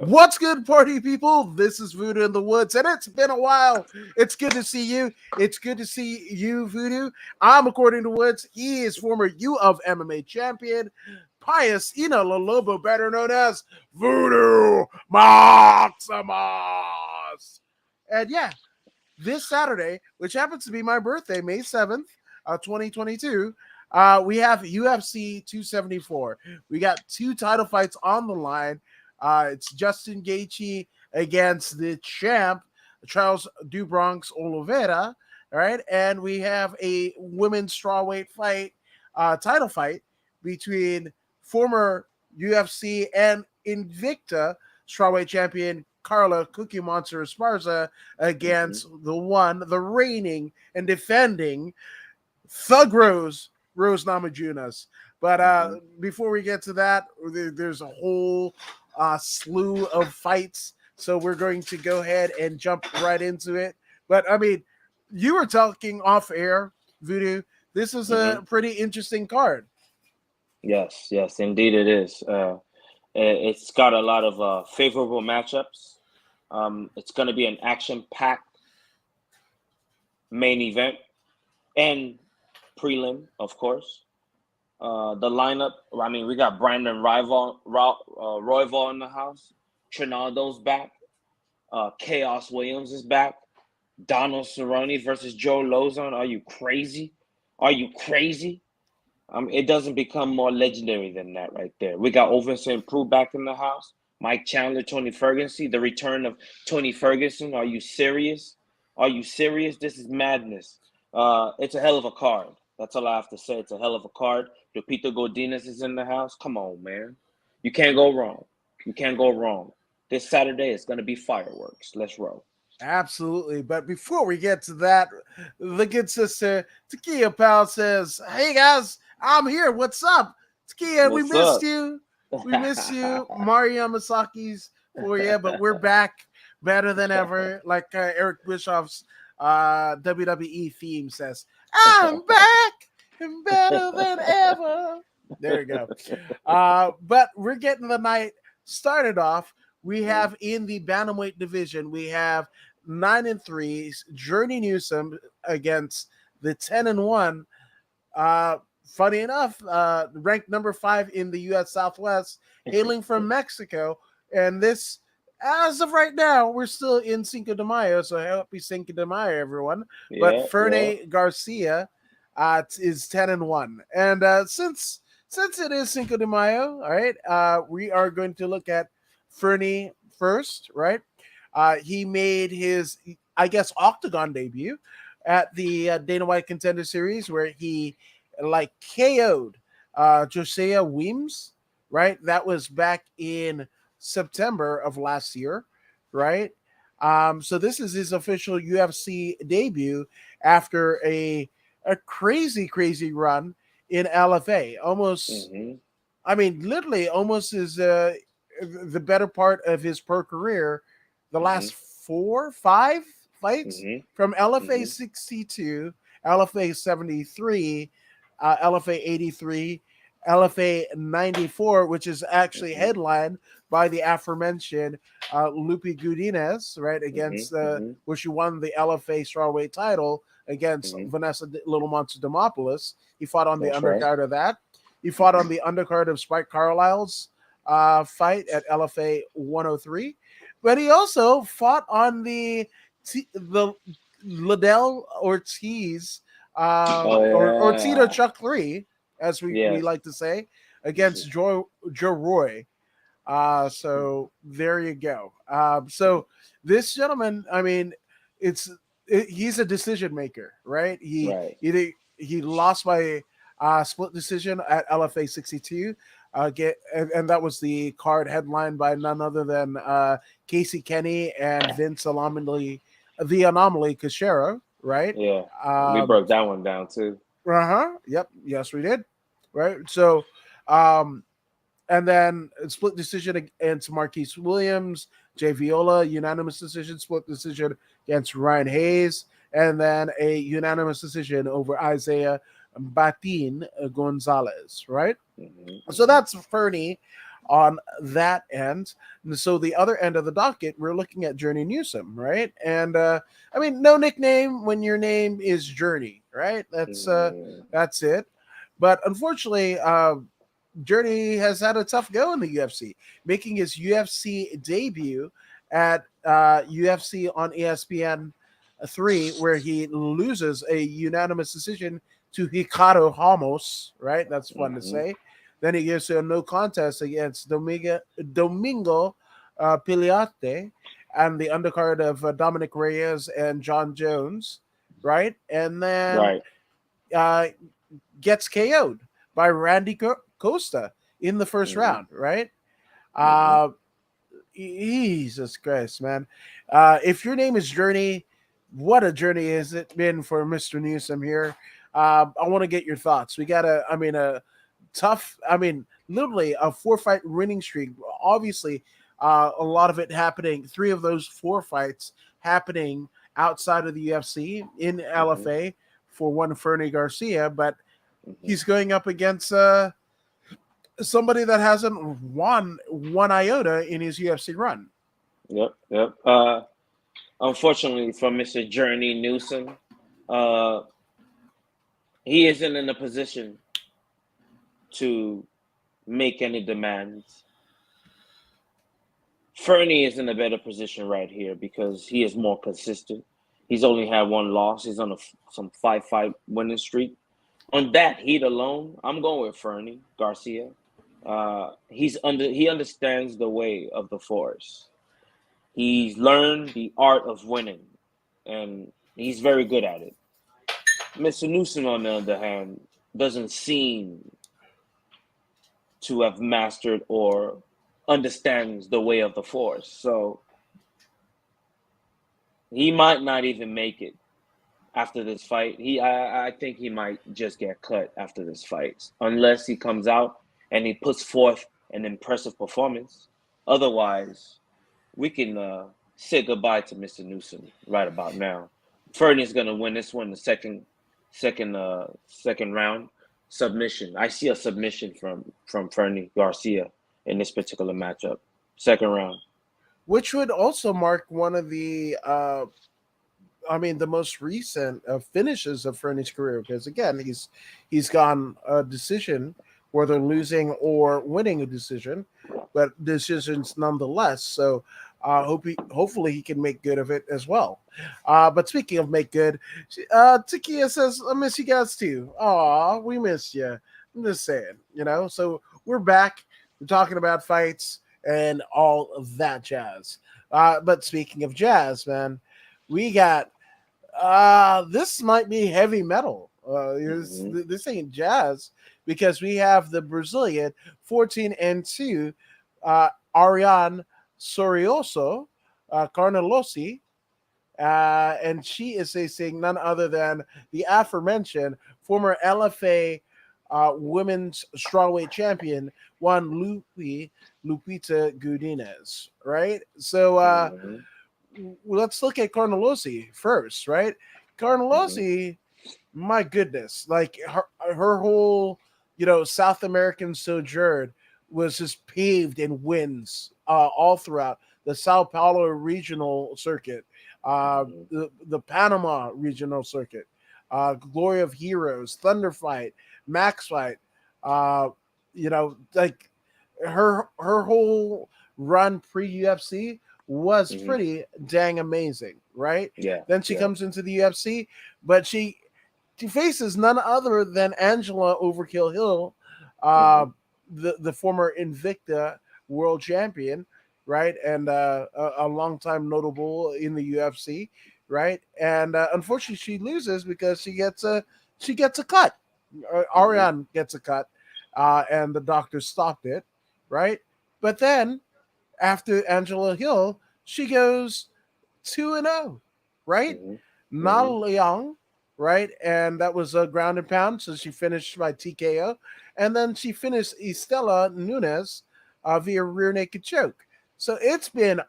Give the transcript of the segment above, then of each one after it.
What's good, party people? This is Voodoo in the Woods, and it's been a while. It's good to see you. It's good to see you, Voodoo. I'm According to Woods. He is former U of MMA champion, Pius Ina Lobo, better known as Voodoo Maximus. And yeah, this Saturday, which happens to be my birthday, May 7th, 2022, we have UFC 274. We got two title fights on the line. It's Justin Gaethje against the champ, Charles Dubronx Oliveira, all right? And we have a women's strawweight fight, title fight between former UFC and Invicta strawweight champion Carla Cookie Monster Esparza against the reigning and defending Thug Rose Namajunas. But before we get to that, there's a whole slew of fights. So we're going to go ahead and jump right into it. But I mean, you were talking off air, Voodoo. This is a pretty interesting card. Yes, indeed it is. It's got a lot of favorable matchups. It's going to be an action-packed main event and prelim, of course. The lineup, I mean, we got Brandon Royval in the house. Trinaldo's back. Chaos Williams is back. Donald Cerrone versus Joe Lozon. Are you crazy? It doesn't become more legendary than that right there. We got Ovin St. Preux back in the house. Mike Chandler, Tony Ferguson. The return of Tony Ferguson. Are you serious? This is madness. It's a hell of a card. That's all I have to say. It's a hell of a card. Lupita Godinez is in the house. Come on, man. You can't go wrong. This Saturday is going to be fireworks. Let's roll. Absolutely. But before we get to that, the good sister Takia Pal says, "Hey guys, I'm here. What's up? Takia, we missed you. We miss you. Mari Yamasaki's for you, but we're back better than ever. Like Eric Bischoff's WWE theme says, I'm back and better than ever. There you go. But we're getting the night started off. We have in the bantamweight division, we have 9-3 Journey Newsom against the 10-1. Funny enough, ranked number 5 in the U.S. Southwest, hailing from Mexico. And this, as of right now, we're still in Cinco de Mayo, so happy Cinco de Mayo, everyone. But Ferne Garcia is 10-1. And since it is Cinco de Mayo, all right, we are going to look at Ferne first, right? He made his, I guess, Octagon debut at the Dana White Contender Series, where he KO'd Josiah Weems, right? That was back in September of last year, right? So this is his official UFC debut after a crazy run in LFA. Almost, I mean, literally almost is the better part of his pro career. The last 4-5 fights from LFA 62, LFA 73, LFA 83, LFA 94, which is actually headlined by the aforementioned Lupi Godinez, right, against where she won the LFA strawweight title against Vanessa Little Monster Demopoulos. He fought on the undercard of that. He fought on the undercard of Spike Carlisle's fight at LFA 103. But he also fought on the Liddell Ortiz or Tito Chuck 3, as we like to say, against Joe Roy. So there you go. So this gentleman, I mean, he's a decision maker, right? He lost by split decision at LFA 62. And that was the card headlined by none other than Casey Kenny and Vince the Anomaly Cachero, right? Yeah, we broke that one down too. Yep. Yes, we did. Right. So, and then split decision against Marquise Williams, Jay Viola, unanimous decision, split decision against Ryan Hayes, and then a unanimous decision over Isaiah Batin Gonzalez, right? So that's Fernie. on that end. And so the other end of the docket, we're looking at Journey Newsom, right? And I mean, no nickname when your name is Journey, right? That's it. But unfortunately, Journey has had a tough go in the UFC, making his UFC debut at UFC on ESPN 3, where he loses a unanimous decision to Hikaru Ramos, right? That's fun to Mm-hmm. say. Then he gives a no contest against Domingo Piliate and the undercard of Dominic Reyes and John Jones, right? And then Right. uh, gets KO'd by Randy Costa in the first Mm-hmm. round, right? Mm-hmm. Uh, Jesus Christ, man. If your name is Journey, what a journey has it been for Mr. Newsom here? I want to get your thoughts. We got a tough, literally a 4-fight winning streak. Obviously, a lot of it happening, 3 of those 4 fights happening outside of the UFC in Mm-hmm. LFA for one Fernie Garcia, but Mm-hmm. he's going up against somebody that hasn't won one iota in his UFC run. Yep. Yep. Unfortunately for Mr. Journey Newsom, uh, he isn't in a position to make any demands. Fernie is in a better position right here because he is more consistent. He's only had 1 loss. He's on some 5-fight winning streak. On that heat alone, I'm going with Fernie Garcia. He understands the way of the force. He's learned the art of winning, and he's very good at it. Mr. Newsom, on the other hand, doesn't seem to have mastered or understands the way of the force. So he might not even make it after this fight. I think he might just get cut after this fight, unless he comes out and he puts forth an impressive performance. Otherwise, we can say goodbye to Mr. Newsom right about now. Fernie's gonna win this one, the second round submission. I see a submission from Fernie Garcia in this particular matchup, second round. Which would also mark one of the most recent finishes of Fernie's career, because again, he's gone a decision, whether losing or winning a decision, but decisions nonetheless. So, hopefully he can make good of it as well. But speaking of make good, Takia says, "I miss you guys too. Aw, we miss you." I'm just saying, So we're back. We're talking about fights and all of that jazz. But speaking of jazz, man, we got this might be heavy metal. Mm-hmm. This ain't jazz, because we have the Brazilian 14-2 Ariane Sorioso Carnelosi, and she is facing none other than the aforementioned former LFA women's strawweight champion, Juan Lupita Godinez, right? So Mm-hmm. let's look at Carnelosi first, right? Mm-hmm. Carnelosi, my goodness, like her whole, South American sojourn was just paved in wins all throughout the Sao Paulo regional circuit, the Panama regional circuit, Glory of Heroes, Thunder Fight, Max Fight, uh, like her whole run pre UFC was Mm-hmm. pretty dang amazing, right? Yeah, Then she yeah. comes into the UFC, but she faces none other than Angela Overkill Hill, Mm-hmm. uh, the former Invicta world champion, right, and a longtime notable in the UFC, right? And unfortunately, she loses because she gets a cut. Mm-hmm. Ariane gets a cut, and the doctor stopped it, right? But then after Angela Hill, she goes 2-0, right? Mm-hmm. Not Mm-hmm. Leong, right? And that was a ground and pound, so she finished by TKO. And then she finished Estela Nunez via rear naked choke. So it's been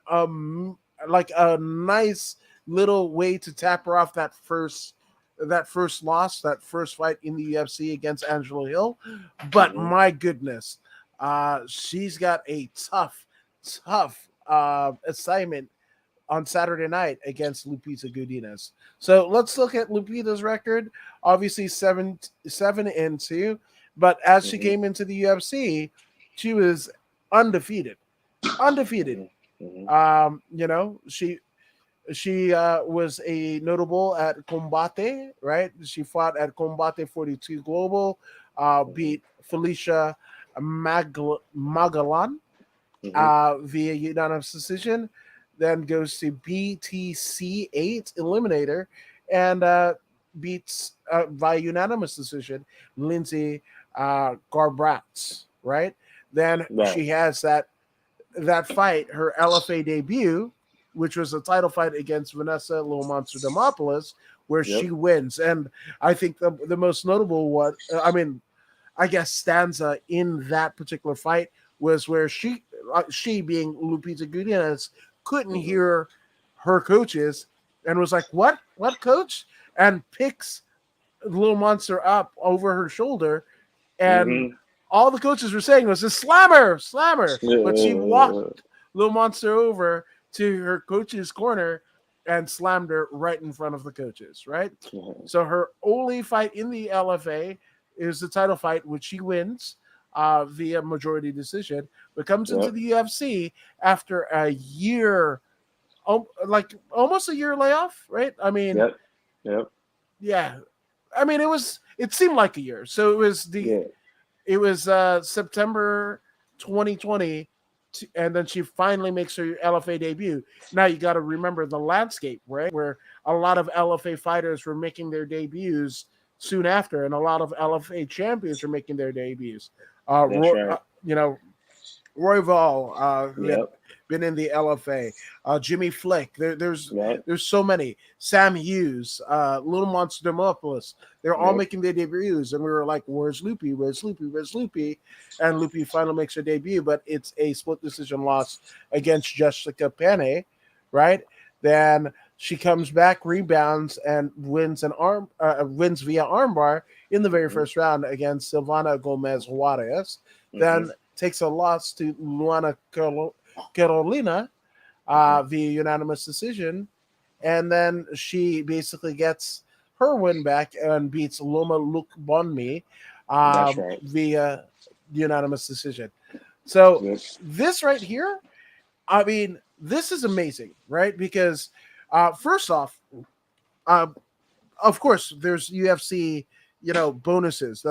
like a nice little way to tap her off that first loss, that first fight in the UFC against Angela Hill. But Mm-hmm. my goodness, She's got a tough assignment on Saturday night against Lupita Godinez. So let's look at Lupita's record. Obviously, 7-2, but as she Mm-hmm. came into the UFC, she was undefeated. Undefeated. Mm-hmm. Mm-hmm. She was a notable at Combate, right? She fought at Combate 42 Global, Mm-hmm. beat Felicia Magalan Mm-hmm. via unanimous decision, then goes to BTC 8 Eliminator and beats via unanimous decision Lindsay Garbrandt, right? Then Right. she has that fight, her LFA debut, which was a title fight against Vanessa Little Monster Demopoulos, where she Yep. wins. And I think the most notable one, I guess, stanza in that particular fight was where she being Lupita Gutierrez, couldn't Mm-hmm. hear her coaches and was like, What coach?" And picks Little Monster up over her shoulder, and Mm-hmm. all the coaches were saying was just slammer, slammer. But she walked Little Monster over to her coach's corner and slammed her right in front of the coaches, right? So her only fight in the LFA is the title fight, which she wins via majority decision, but comes into Yep. the UFC after a year, like almost a year layoff, right? I mean, Yep. Yep. yeah. I mean, it seemed like a year. So Yeah. it was September 2020, and then she finally makes her LFA debut. Now you got to remember the landscape, right? Where a lot of LFA fighters were making their debuts soon after, and a lot of LFA champions were making their debuts. That's right. You know, Royval, he had Yep. been in the LFA. Jimmy Flick. Yep. There's so many. Sam Hughes, Little Monster Demopoulos. They're all Yep. making their debuts, and we were like, "Where's Loopy? Where's Loopy? Where's Loopy?" And Loopy finally makes her debut, but it's a split decision loss against Jessica Penne, right? Then she comes back, rebounds, and wins via armbar in the very Mm-hmm. first round against Silvana Gomez Juarez. Mm-hmm. Then takes a loss to Luana Carolina Mm-hmm. via unanimous decision. And then she basically gets her win back and beats Loma Luke Bonmi That's right. via unanimous decision. So Yes. this right here, I mean, this is amazing, right? Because first off, uh, of course, there's UFC, bonuses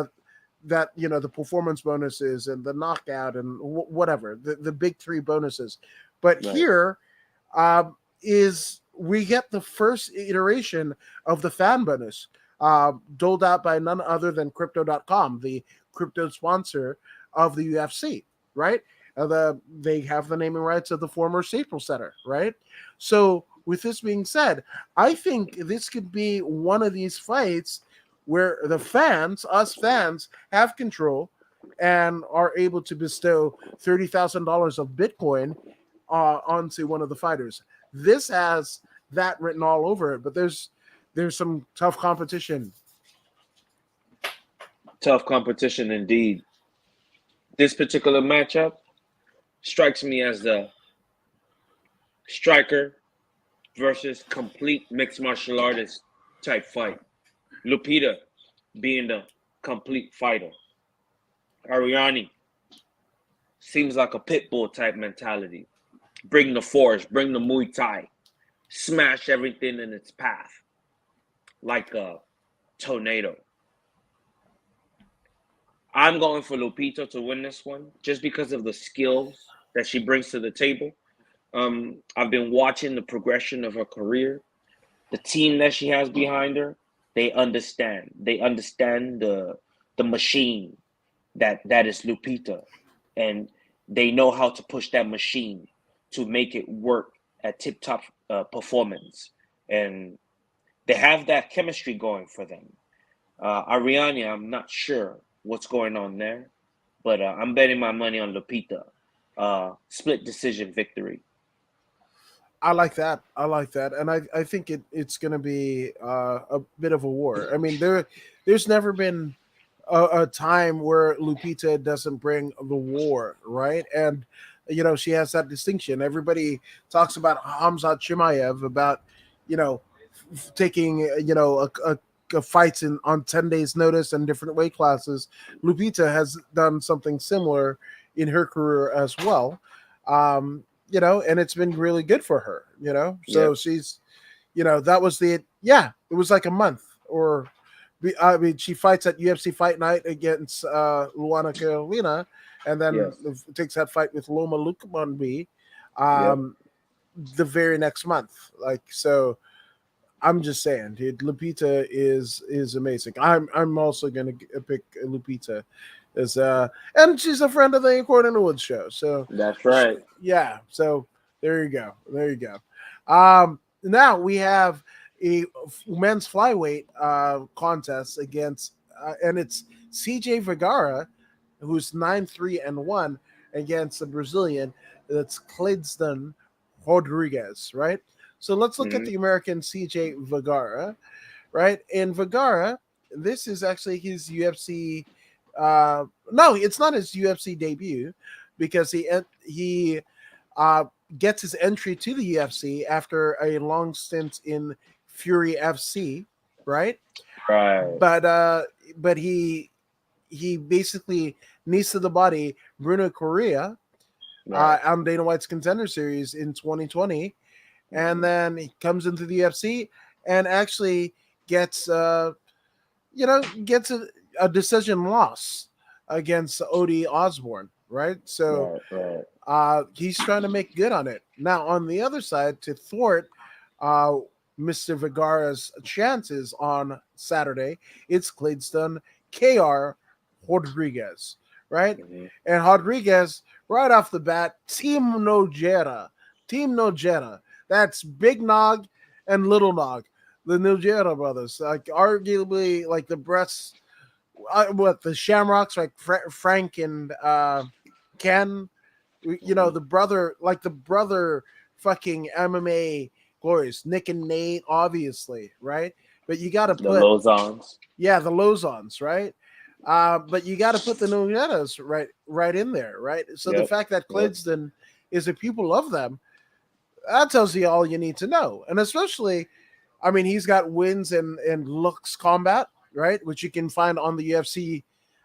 that the performance bonuses and the knockout and whatever the big three bonuses. But Right. here is we get the first iteration of the fan bonus doled out by none other than Crypto.com, the crypto sponsor of the UFC, right? They have the naming rights of the former Staples Center, right? So with this being said, I think this could be one of these fights where the fans, us fans, have control and are able to bestow $30,000 of Bitcoin onto one of the fighters. This has that written all over it, but there's some tough competition. Tough competition indeed. This particular matchup strikes me as the striker versus complete mixed martial artist type fight. Lupita being the complete fighter. Ariane seems like a pit bull type mentality. Bring the force, bring the Muay Thai, smash everything in its path like a tornado. I'm going for Lupita to win this one just because of the skills that she brings to the table. I've been watching the progression of her career. The team that she has behind her, they understand. They understand the machine that is Lupita, and they know how to push that machine to make it work at tip top performance, and they have that chemistry going for them. Ariane, I'm not sure what's going on there, but I'm betting my money on Lupita. Split decision victory. I like that. I like that, and I think it's going to be a bit of a war. I mean, there's never been a time where Lupita doesn't bring the war, right? And she has that distinction. Everybody talks about Hamzat Chimaev about taking a fights in on 10 days notice and different weight classes. Lupita has done something similar in her career as well. And it's been really good for her. So Yep. she's that was it was like a month. Or I mean, she fights at UFC Fight Night against Luana Carolina, and then Yes. takes that fight with Loma Lukmanbi Yep. um, the very next month. Like, so I'm just saying, dude, Lupita is amazing. I'm also gonna pick Lupita as and she's a friend of the According to Woods show. So That's right. yeah, so there you go. There you go. Now we have a men's flyweight contest against and it's CJ Vergara, who's 9-3-1 against the Brazilian that's Cleidston Rodriguez, right? So let's look at Hmm. the American CJ Vergara, right? And Vergara, this is actually his UFC. No, it's not his UFC debut because he uh, gets his entry to the UFC after a long stint in Fury FC, right? Right. But he basically knees to the body Bruno Correa Right. on Dana White's Contender Series in 2020, and Hmm. then he comes into the UFC and actually gets gets a decision loss against Odie Osborne, right? So Right. Right. he's trying to make good on it. Now, on the other side, to thwart uh, Mr. Vergara's chances on Saturday, it's Cleidston KR Rodriguez, right? Hmm. And Rodriguez, right off the bat, Team Nojera. Team Nojera. That's Big Nog and Little Nog. The Nojera brothers. Like, arguably, like the breasts, what, the Shamrocks, like Frank and Ken, Hmm. the brother fucking MMA glorious, Nick and Nate, obviously, right? But you got to The put, Lozons. yeah, the Lozons, right? But you got to put the Nunetas right in there, right? So the Yep. fact that Yep. Cleidston is a pupil of them, that tells you all you need to know. And especially, I mean, he's got wins in Lux Combat, right? Which you can find on the UFC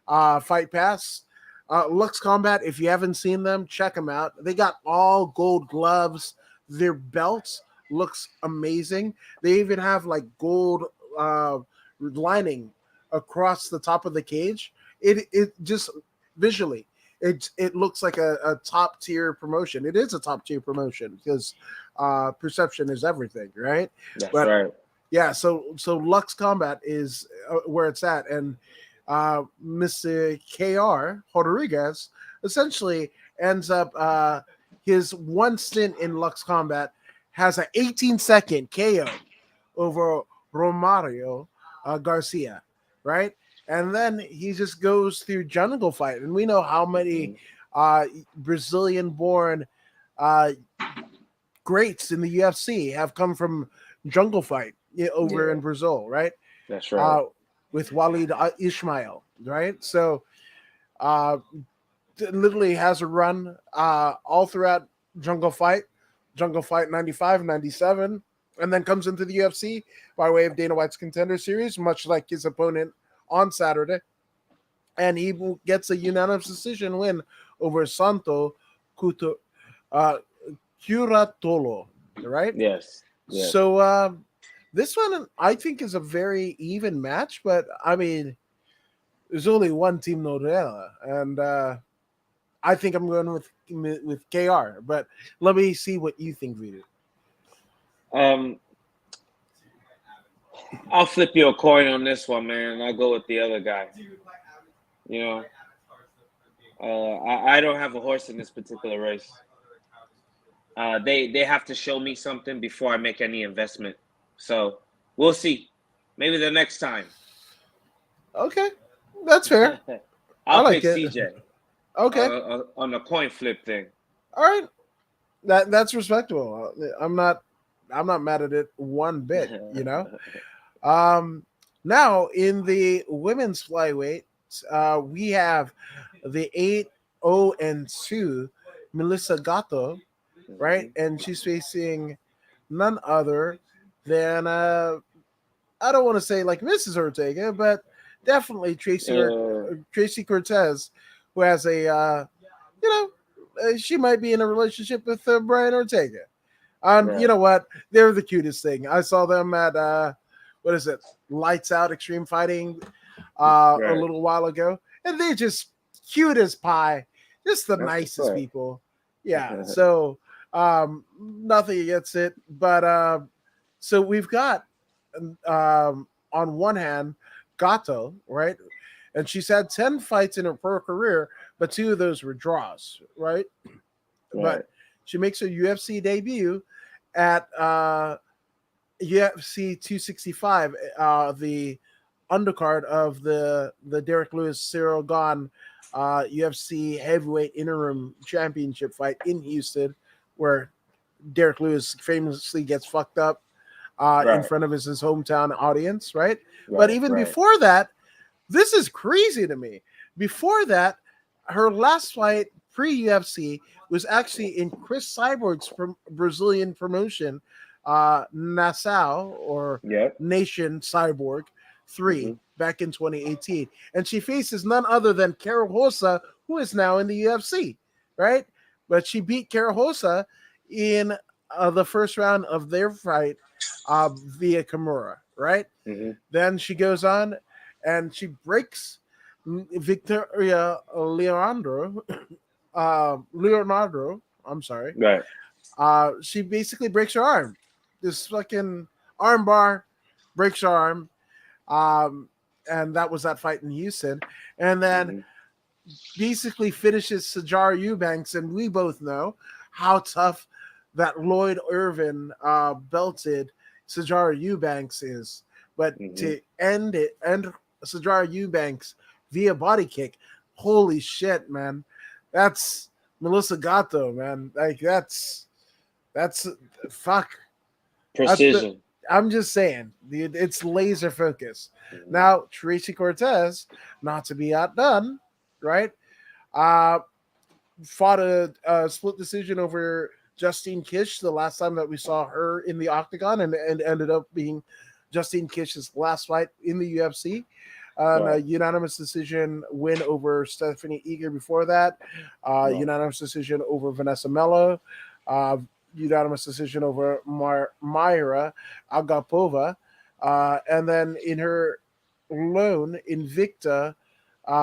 Fight Pass. Lux Combat, if you haven't seen them, check them out. They got all gold gloves. Their belts looks amazing. They even have like gold uh, lining across the top of the cage. It just visually it looks like a top tier promotion. It is a top tier promotion because perception is everything, right? That's But right. yeah, so Lux Combat is where it's at, and Mr. KR Rodriguez essentially ends up his one stint in Lux Combat has an 18-second KO over Romario Garcia, right? And then he just goes through Jungle Fight, and we know how many Hmm. Brazilian-born uh, greats in the UFC have come from Jungle Fight over Yeah. in Brazil, right? That's right. Uh, with Walid Ismail, right? So uh, literally has a run all throughout Jungle Fight, Jungle Fight 95, 97, and then comes into the UFC by way of Dana White's Contender Series, much like his opponent on Saturday. And he gets a unanimous decision win over Santo Kuto, uh, Curatolo, right? Yes. Yes. So this one I think is a very even match, but I mean, there's only one Team Norella, and I think I'm going with KR. But let me see what you think, Vito. Um, I'll flip you a coin on this one, man. I'll go with the other guy. You know, I don't have a horse in this particular race. They have to show me something before I make any investment. So we'll see. Maybe the next time. Okay, that's fair. I I'll like pick it. CJ Okay, on the coin flip thing. all right, that's respectable. I'm not mad at it one bit. Um, now in the women's flyweight, we have the 8-0-2 Melissa Gatto, right? And she's facing none other than I don't want to say like Mrs. Ortega, but definitely Tracy Cortez, who has a you know she might be in a relationship with Brian Ortega. You know what? They're the cutest thing. I saw them at what is it? Lights Out Extreme Fighting a little while ago, and they're just cute as pie. Just the nicest people. Yeah. So nothing against it, but so we've got on one hand Gato, right? And she's had 10 fights in her pro career, but 2 of those were draws, right? But she makes her UFC debut at UFC 265, the undercard of the Derek Lewis Cyril Gahn UFC heavyweight interim championship fight in Houston, where Derek Lewis famously gets fucked up in front of his hometown audience, right? But even before that, this is crazy to me. Before that, her last fight pre-UFC was actually in Chris Cyborg's Brazilian promotion, Nassau or Nation Cyborg 3 back in 2018. And she faces none other than Carol Rosa, who is now in the UFC, right? But she beat Carol Rosa in the first round of their fight via Kimura, right? Then she goes on and she breaks Victoria Leonardo. I'm sorry. She basically breaks her arm. This fucking arm bar breaks her arm. And that was that fight in Houston. And then basically finishes Sajar Eubanks. And we both know how tough that Lloyd Irvin belted Sajar Eubanks is. But to end Sajar Eubanks via body kick, holy shit, man. That's Melissa Gatto, man. Like that's fuck precision. I'm just saying, it's laser focus. Now Tracy Cortez, not to be outdone, right? Fought a split decision over Justine Kish the last time that we saw her in the octagon, and ended up being Justine Kish's last fight in the UFC. A unanimous decision win over Stephanie Eager before that. Unanimous decision over Vanessa Mello. Unanimous decision over Myra Agapova. And then in her lone Invicta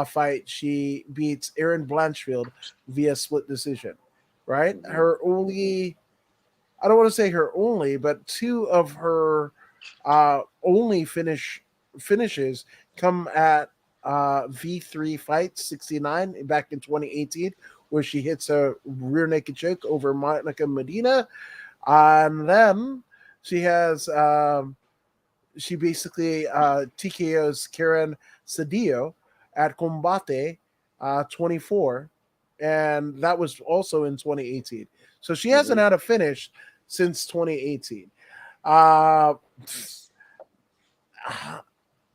fight, she beats Erin Blanchfield via split decision, right? Her only, I don't want to say her only, but 2 of her only finishes come at V3 Fight 69 back in 2018, where she hits a rear naked choke over Monica Medina. And then she has, she basically TKOs Karen Cedillo at Combate 24. And that was also in 2018. So she hasn't had a finish since 2018.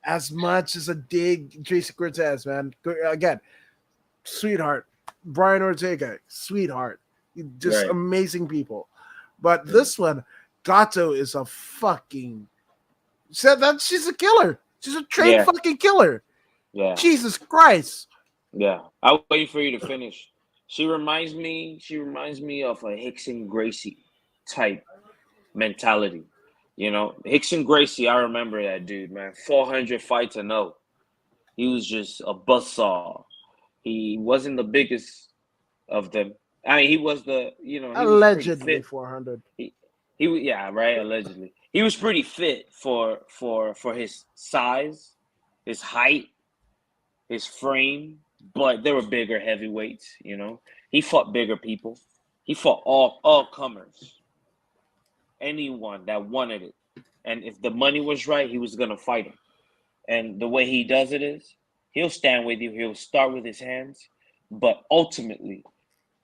As much as a dig Tracy Cortez, man. Again, sweetheart. Brian Ortega, sweetheart. Just amazing people. But this one, Gato is a fucking said that she's a killer. She's a trained fucking killer. Yeah. Jesus Christ. Yeah. I'll wait for you to finish. She reminds me of a Hickson Gracie type mentality. You know, Hickson Gracie, I remember that dude, man. 400 fights and 0. He was just a buzzsaw. He wasn't the biggest of them. I mean, he was the, you know, allegedly 400. He yeah, right, allegedly. He was pretty fit for his size, his height, his frame, but there were bigger heavyweights, you know. He fought bigger people. He fought all comers. Anyone that wanted it. And if the money was right, he was going to fight him. And the way he does it is, he'll stand with you. He'll start with his hands. But ultimately,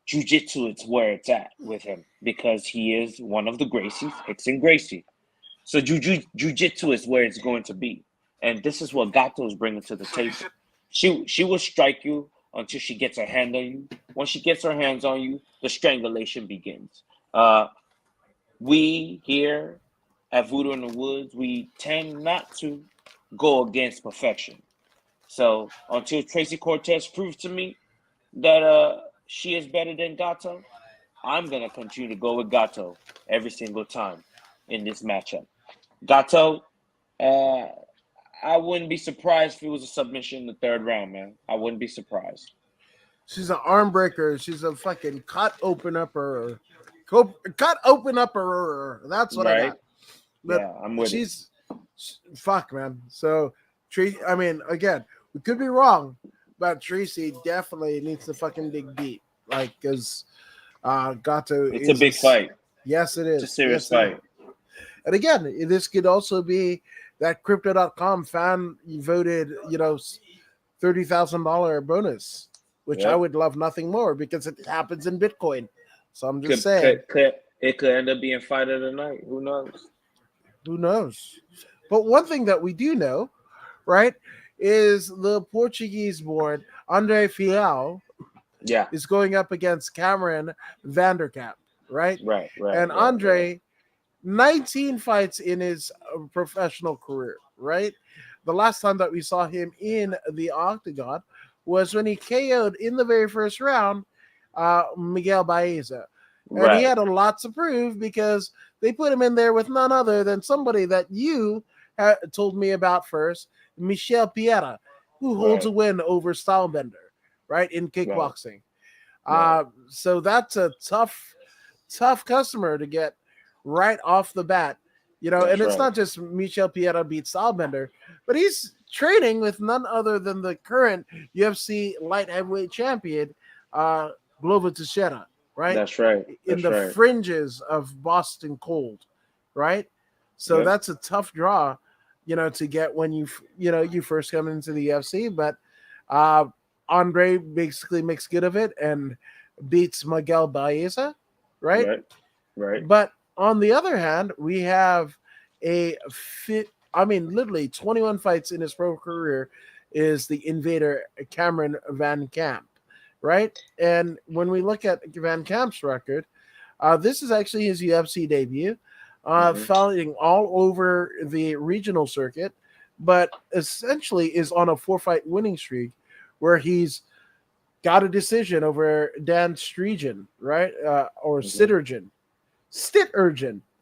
jiu-jitsu is where it's at with him because he is one of the Gracies, Hickson Gracie. So jiu-jitsu is where it's going to be. And this is what Gato is bringing to the table. She will strike you until she gets her hand on you. Once she gets her hands on you, the strangulation begins. We here at Voodoo in the Woods, we tend not to go against perfection. So until Tracy Cortez proves to me that she is better than Gato, I'm gonna continue to go with Gato every single time in this matchup. Gato, uh, I wouldn't be surprised if it was a submission in the third round, man. I wouldn't be surprised. She's an arm breaker. She's a fucking cut open upper. Cut open upper. That's what I Right? got. But Yeah, I'm with it. fuck, man. So, I mean, again, we could be wrong, but Tracy definitely needs to fucking dig deep. Like, because Gato It's a is. big fight. Yes, it It's a is. serious Yes, fight. And again, this could also be that Crypto.com fan voted, $30,000 bonus, which I Yep. would love nothing more because it happens in Bitcoin. So I'm just Could, saying, it could end up being fight of the night. Who knows? who knows? But one thing that we do know, right, is the Portuguese-born Andre Fial Yeah. is going up against Cameron Vanderkamp, right? Right. And Andre, 19 fights in his professional career, right? The last time that we saw him in the octagon was when he KO'd in the very first round Miguel Baeza. And he Right. had a lot to prove because they put him in there with none other than somebody that you told me about first, Michel Piera, who holds a win over Stylebender, right, in kickboxing. So that's a tough customer to get right off the bat. And it's not just Michel Piera beat Stylebender, but he's training with none other than the current UFC light heavyweight champion, Glover Teixeira, right? That's right. In the fringes of Boston Cold, right? So that's a tough draw, to get when you first come into the UFC. But Andre basically makes good of it and beats Miguel Baeza, right? Right. But on the other hand, we have literally 21 fights in his pro career is the invader Cameron Van Camp, right? And when we look at Van Camp's record, this is actually his UFC debut, fighting all over the regional circuit, but essentially is on a 4-fight winning streak where he's got a decision over Dan Strijan, right? Or Sittergen.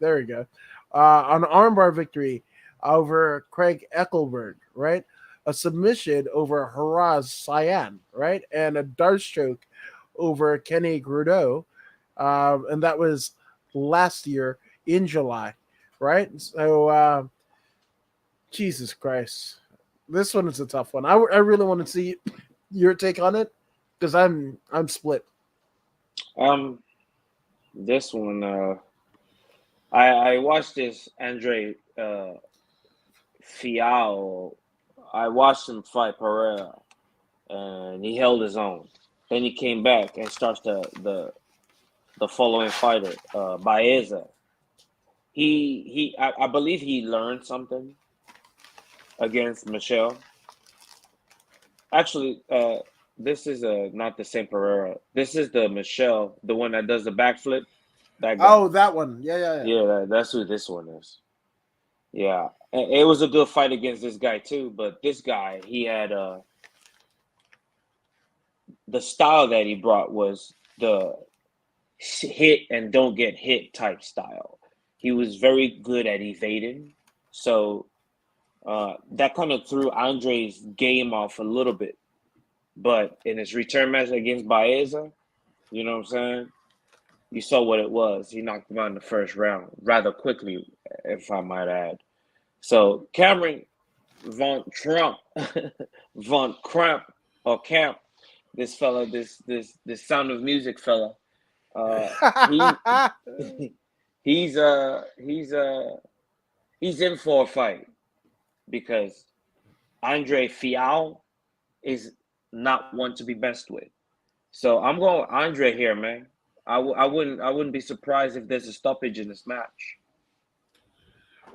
There we go. An armbar victory over Craig Eckelberg, right? A submission over Haraz Cyan, right? And a dart stroke over Kenny Grudeau. And that was last year in July, right? So, Jesus Christ. This one is a tough one. I really want to see your take on it because I'm split. This one, I watched this Andre Fial. I watched him fight Pereira, and he held his own. Then he came back and starts the following fighter, Baeza. I believe he learned something against Michelle. Actually, this is not the same Pereira. This is the Michelle, the one that does the backflip. That one. Yeah, that's who this one is. Yeah, it was a good fight against this guy too. But this guy, he had the style that he brought was the hit and don't get hit type style. He was very good at evading, so that kind of threw Andre's game off a little bit. But in his return match against Baeza, you know what I'm saying? You saw what it was. He knocked him out in the first round rather quickly, if I might add. So Cameron Von Trump, Von Cramp or Camp, this fella, this Sound of Music fella, he's in for a fight because Andre Fial is not one to be messed with. So I'm going with Andre here, man. I wouldn't be surprised if there's a stoppage in this match.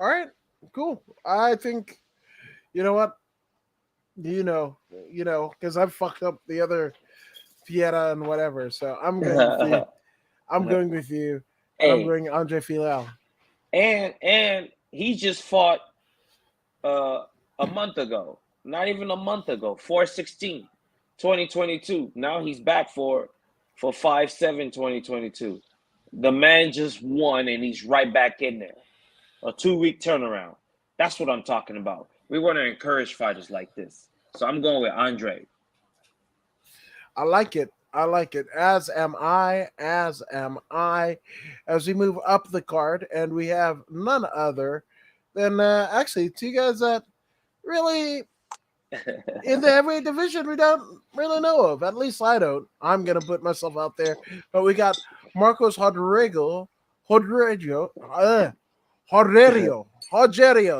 All right, cool. I think, you know what? because I've fucked up the other Fiera and whatever. So I'm going with you. I'm going with you, and I'm Hey, going Andre Filau. and he just fought uh a month ago. Not even a month ago. 4/16, 2022. Now he's back for 5/7, 2022. The man just won and he's right back in there. A 2-week turnaround. That's what I'm talking about. We want to encourage fighters like this. So I'm going with Andre. I like it. I like it. As am I. As am I. As we move up the card, and we have none other than actually two guys that really in the heavyweight division we don't really know of. At least I don't. I'm gonna put myself out there. But we got Marcos Rogerio.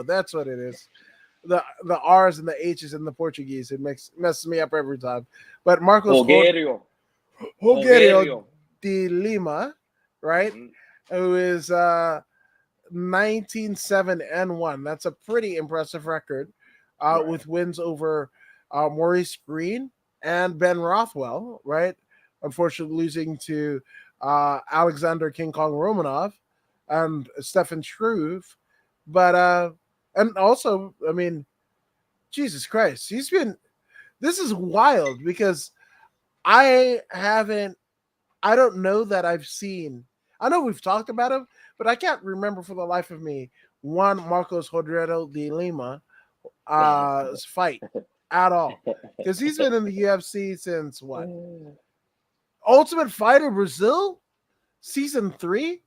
That's what it is. The R's and the H's in the Portuguese. It messes me up every time. But Marcos Rogerio. Rogerio de Lima, right? Mm-hmm. Who is 19-7-1. That's a pretty impressive record Right. with wins over Maurice Green and Ben Rothwell, right? Unfortunately, losing to Alexander King Kong Romanov and Stefan Struve. But, and also, I mean, Jesus Christ, this is wild because I don't know that I've seen. I know we've talked about him, but I can't remember for the life of me one Marcos Rodrero de Lima fight at all because he's been in the UFC since what? Ultimate Fighter Brazil season 3.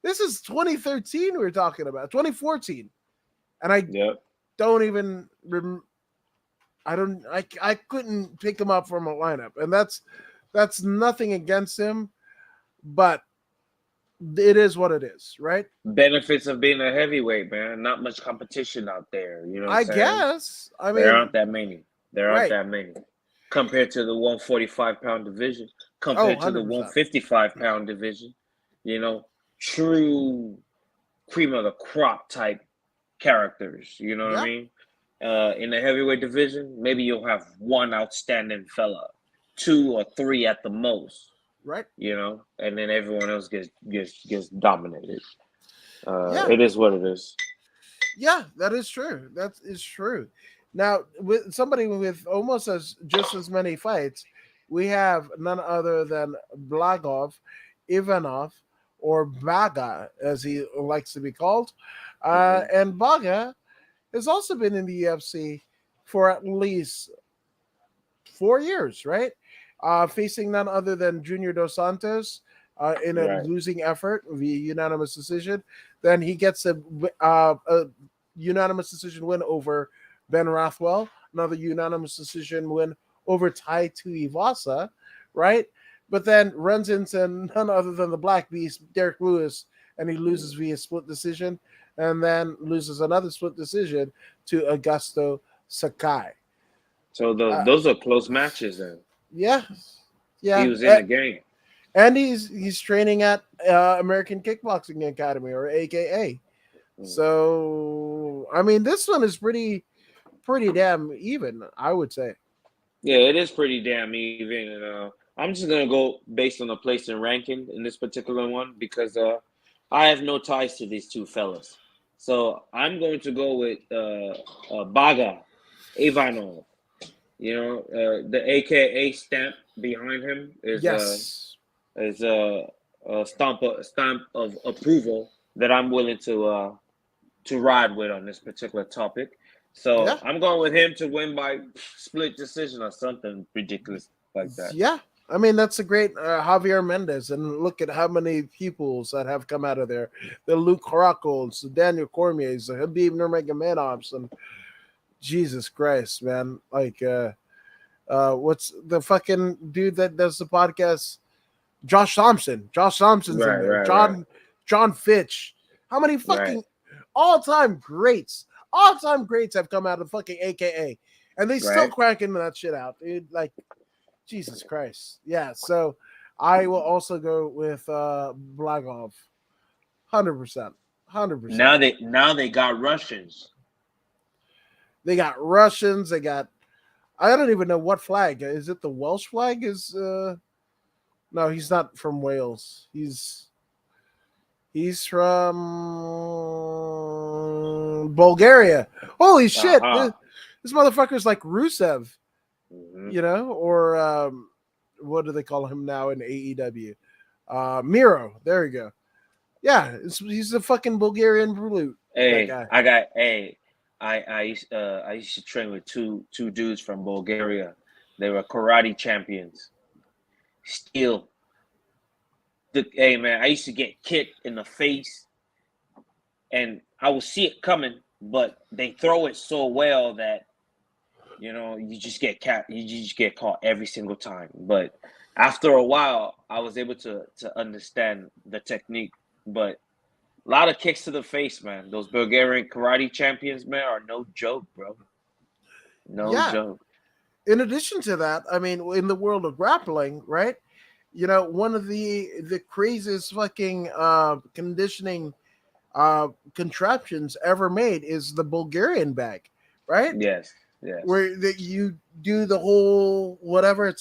This is 2013. We were talking about 2014, and I don't even. I couldn't pick him up from a lineup, and that's nothing against him, but it is what it is, right? Benefits of being a heavyweight, man. Not much competition out there. You know what I'm I saying? guess. I There mean, aren't that many. There aren't right. that many. Compared to the 145-pound division, Oh, compared to the 100%. 155-pound division, you know, true cream of the crop type characters. You know what I Yeah, mean? In the heavyweight division, maybe you'll have one outstanding fella, 2 or 3 at the most. right. You know, and then everyone else gets dominated. Yeah, It is what it is. yeah, that is true. That is true. Now, with somebody with almost just as many fights, we have none other than Blagov, Ivanov, or Baga, as he likes to be called. Mm-hmm. And Baga has also been in the UFC for at least 4 years, right? Facing none other than Junior Dos Santos in a Right. losing effort via unanimous decision. Then he gets a unanimous decision win over Ben Rothwell, another unanimous decision win over Tai Tuivasa, right? But then runs into none other than the Black Beast, Derek Lewis, and he loses via split decision, and then loses another split decision to Augusto Sakai. So Uh, those are close matches. Then yeah, he yeah, was in the game. and he's training at American Kickboxing Academy or AKA. Mm. So I mean, this one is pretty damn even, I would say. Yeah, it is pretty damn even. And I'm just gonna go based on the place and ranking in this particular one because I have no ties to these two fellas. So I'm going to go with Baga Ivanov. You know, the AKA stamp behind him Yes. is a stamp of approval that I'm willing to ride with on this particular topic. Yeah. So I'm going with him to win by split decision or something ridiculous like that. Yeah. I mean, that's a great Javier Mendez, and look at how many peoples that have come out of there. The Luke Caracos, the Daniel Cormiers, the Habib Nurmagomedovs, and Jesus Christ, man. Like, what's the fucking dude that does the podcast? Josh Thompson. Josh Thompson's in Right, there. right, right, John Fitch. How many right, fucking all time greats have come out of fucking AKA, and they still right. cracking that shit out, dude. Like, Jesus Christ. Yeah. So I will also go with Blagov. 100%. 100%. Now they got Russians. They got Russians. They got I don't even know what flag. Is it the Welsh flag? No, he's not from Wales. He's from Bulgaria. Holy shit! Uh-huh. This motherfucker's like Rusev, Hmm. or what do they call him now in AEW? Miro. There you go. Yeah, he's a fucking Bulgarian brute. That Hey, guy. I got hey, I used to train with two dudes from Bulgaria. They were karate champions. Still, hey man, I used to get kicked in the face, and I would see it coming, but they throw it so well that you just get caught every single time. But after a while, I was able to understand the technique. But a lot of kicks to the face, man. Those Bulgarian karate champions, man, are no joke, bro. No Yeah. joke. In addition to that, I mean, in the world of grappling, right? One of the craziest fucking conditioning contraptions ever made is the Bulgarian bag, right? Yes, yes. Where that you do the whole whatever.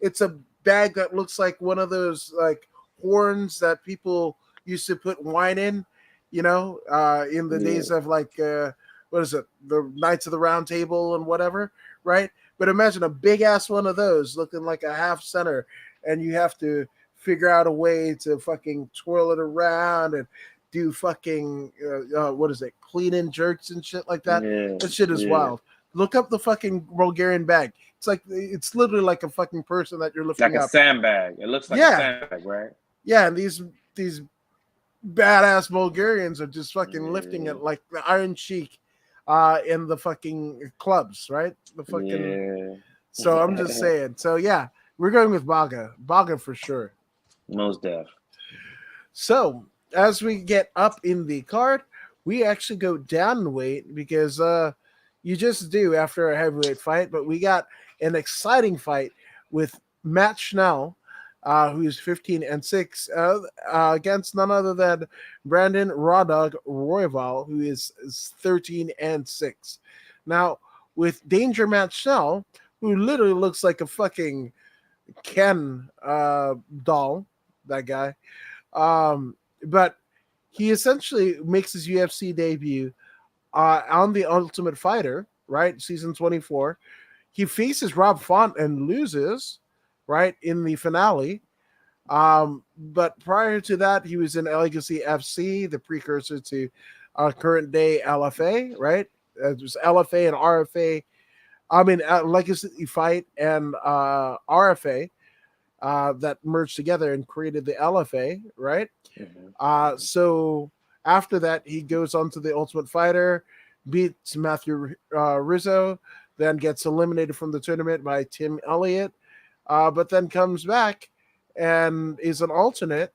It's a bag that looks like one of those like horns that people used to put wine in, in the Yeah, days of like what is it, the Knights of the Round Table and whatever, right? But imagine a big ass one of those looking like a half center, and you have to figure out a way to fucking twirl it around and do fucking what is it, clean and jerks and shit like that. yeah, That shit is yeah. wild. Look up the fucking Bulgarian bag. It's literally like a fucking person that you're Like lifting a up. sandbag. It looks like a Yeah, sandbag, right? yeah. And these badass Bulgarians are just fucking lifting Yeah, it like the Iron Sheik, in the fucking clubs, right? The fucking. yeah. So I'm just saying. So yeah, we're going with Baga for sure. Most deaf. So as we get up in the card, we actually go down in weight because you just do after a heavyweight fight. But we got an exciting fight with Matt Schnell, who is 15-6, against none other than Brandon Raw Dog Royval, who is 13-6. Now with Danger Matt Schnell, who literally looks like a fucking Ken doll, that guy. But he essentially makes his UFC debut on the Ultimate Fighter, right? Season 24. He faces Rob Font and loses, right, in the finale. But prior to that, he was in Legacy FC, the precursor to current day LFA, right? It was LFA and RFA. I mean, Legacy Fight and RFA that merged together and created the LFA, right? Hmm. So after that, he goes on to the Ultimate Fighter, beats Matthew Rizzo, then gets eliminated from the tournament by Tim Elliott, but then comes back and is an alternate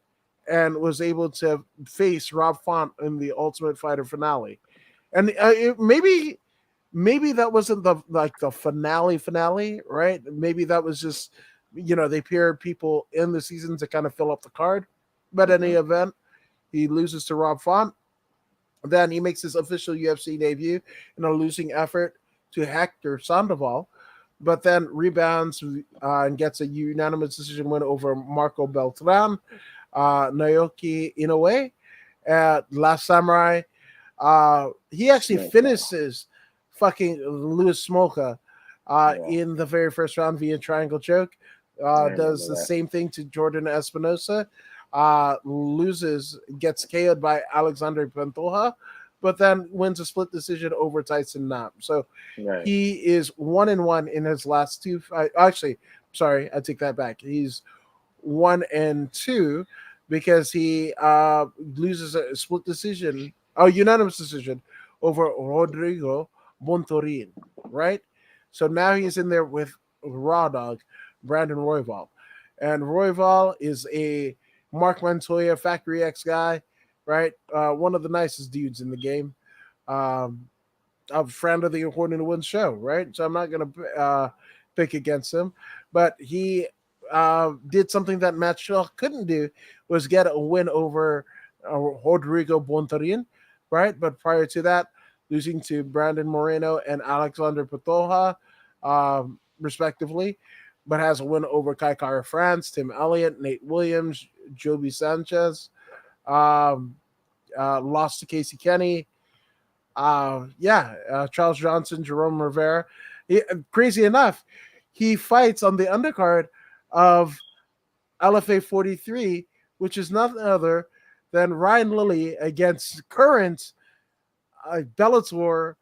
and was able to face Rob Font in the Ultimate Fighter finale. And maybe that wasn't the finale, right? Maybe that was just they paired people in the season to kind of fill up the card. But in any Hmm. event, he loses to Rob Font. Then he makes his official UFC debut in a losing effort to Hector Sandoval, but then rebounds and gets a unanimous decision win over Marco Beltran, Naoki Inoue, Last Samurai. He actually Smoker. finishes fucking Louis Smolka Yeah, in the very first round via triangle choke. I Does remember the that. same thing to Jordan Espinosa. Loses, gets KO'd by Alexander Pantoja, but then wins a split decision over Tyson Nam. So Right. he is 1-1 in his last two. Actually, sorry, I take that back. He's 1-2 because he loses a split decision, a unanimous decision over Rodrigo Montorin, right? So now he's in there with Raw Dog, Brandon Royval. And Royval is a Mark Montoya Factory X guy, right? One of the nicest dudes in the game. Um, a friend of the According to One show, right? So I'm not going to pick against him. But he did something that Matt Shaw couldn't do, was get a win over Rodrigo Bontarin, right? But prior to that, losing to Brandon Moreno and Alexander Patoja. respectively, but has a win over Kai Kara France, Tim Elliott, Nate Williams, Joby Sanchez. Um, lost to Casey Kenny. Charles Johnson, Jerome Rivera. Crazy enough, he fights on the undercard of LFA 43, which is none other than Ryan Lilly against current Bellator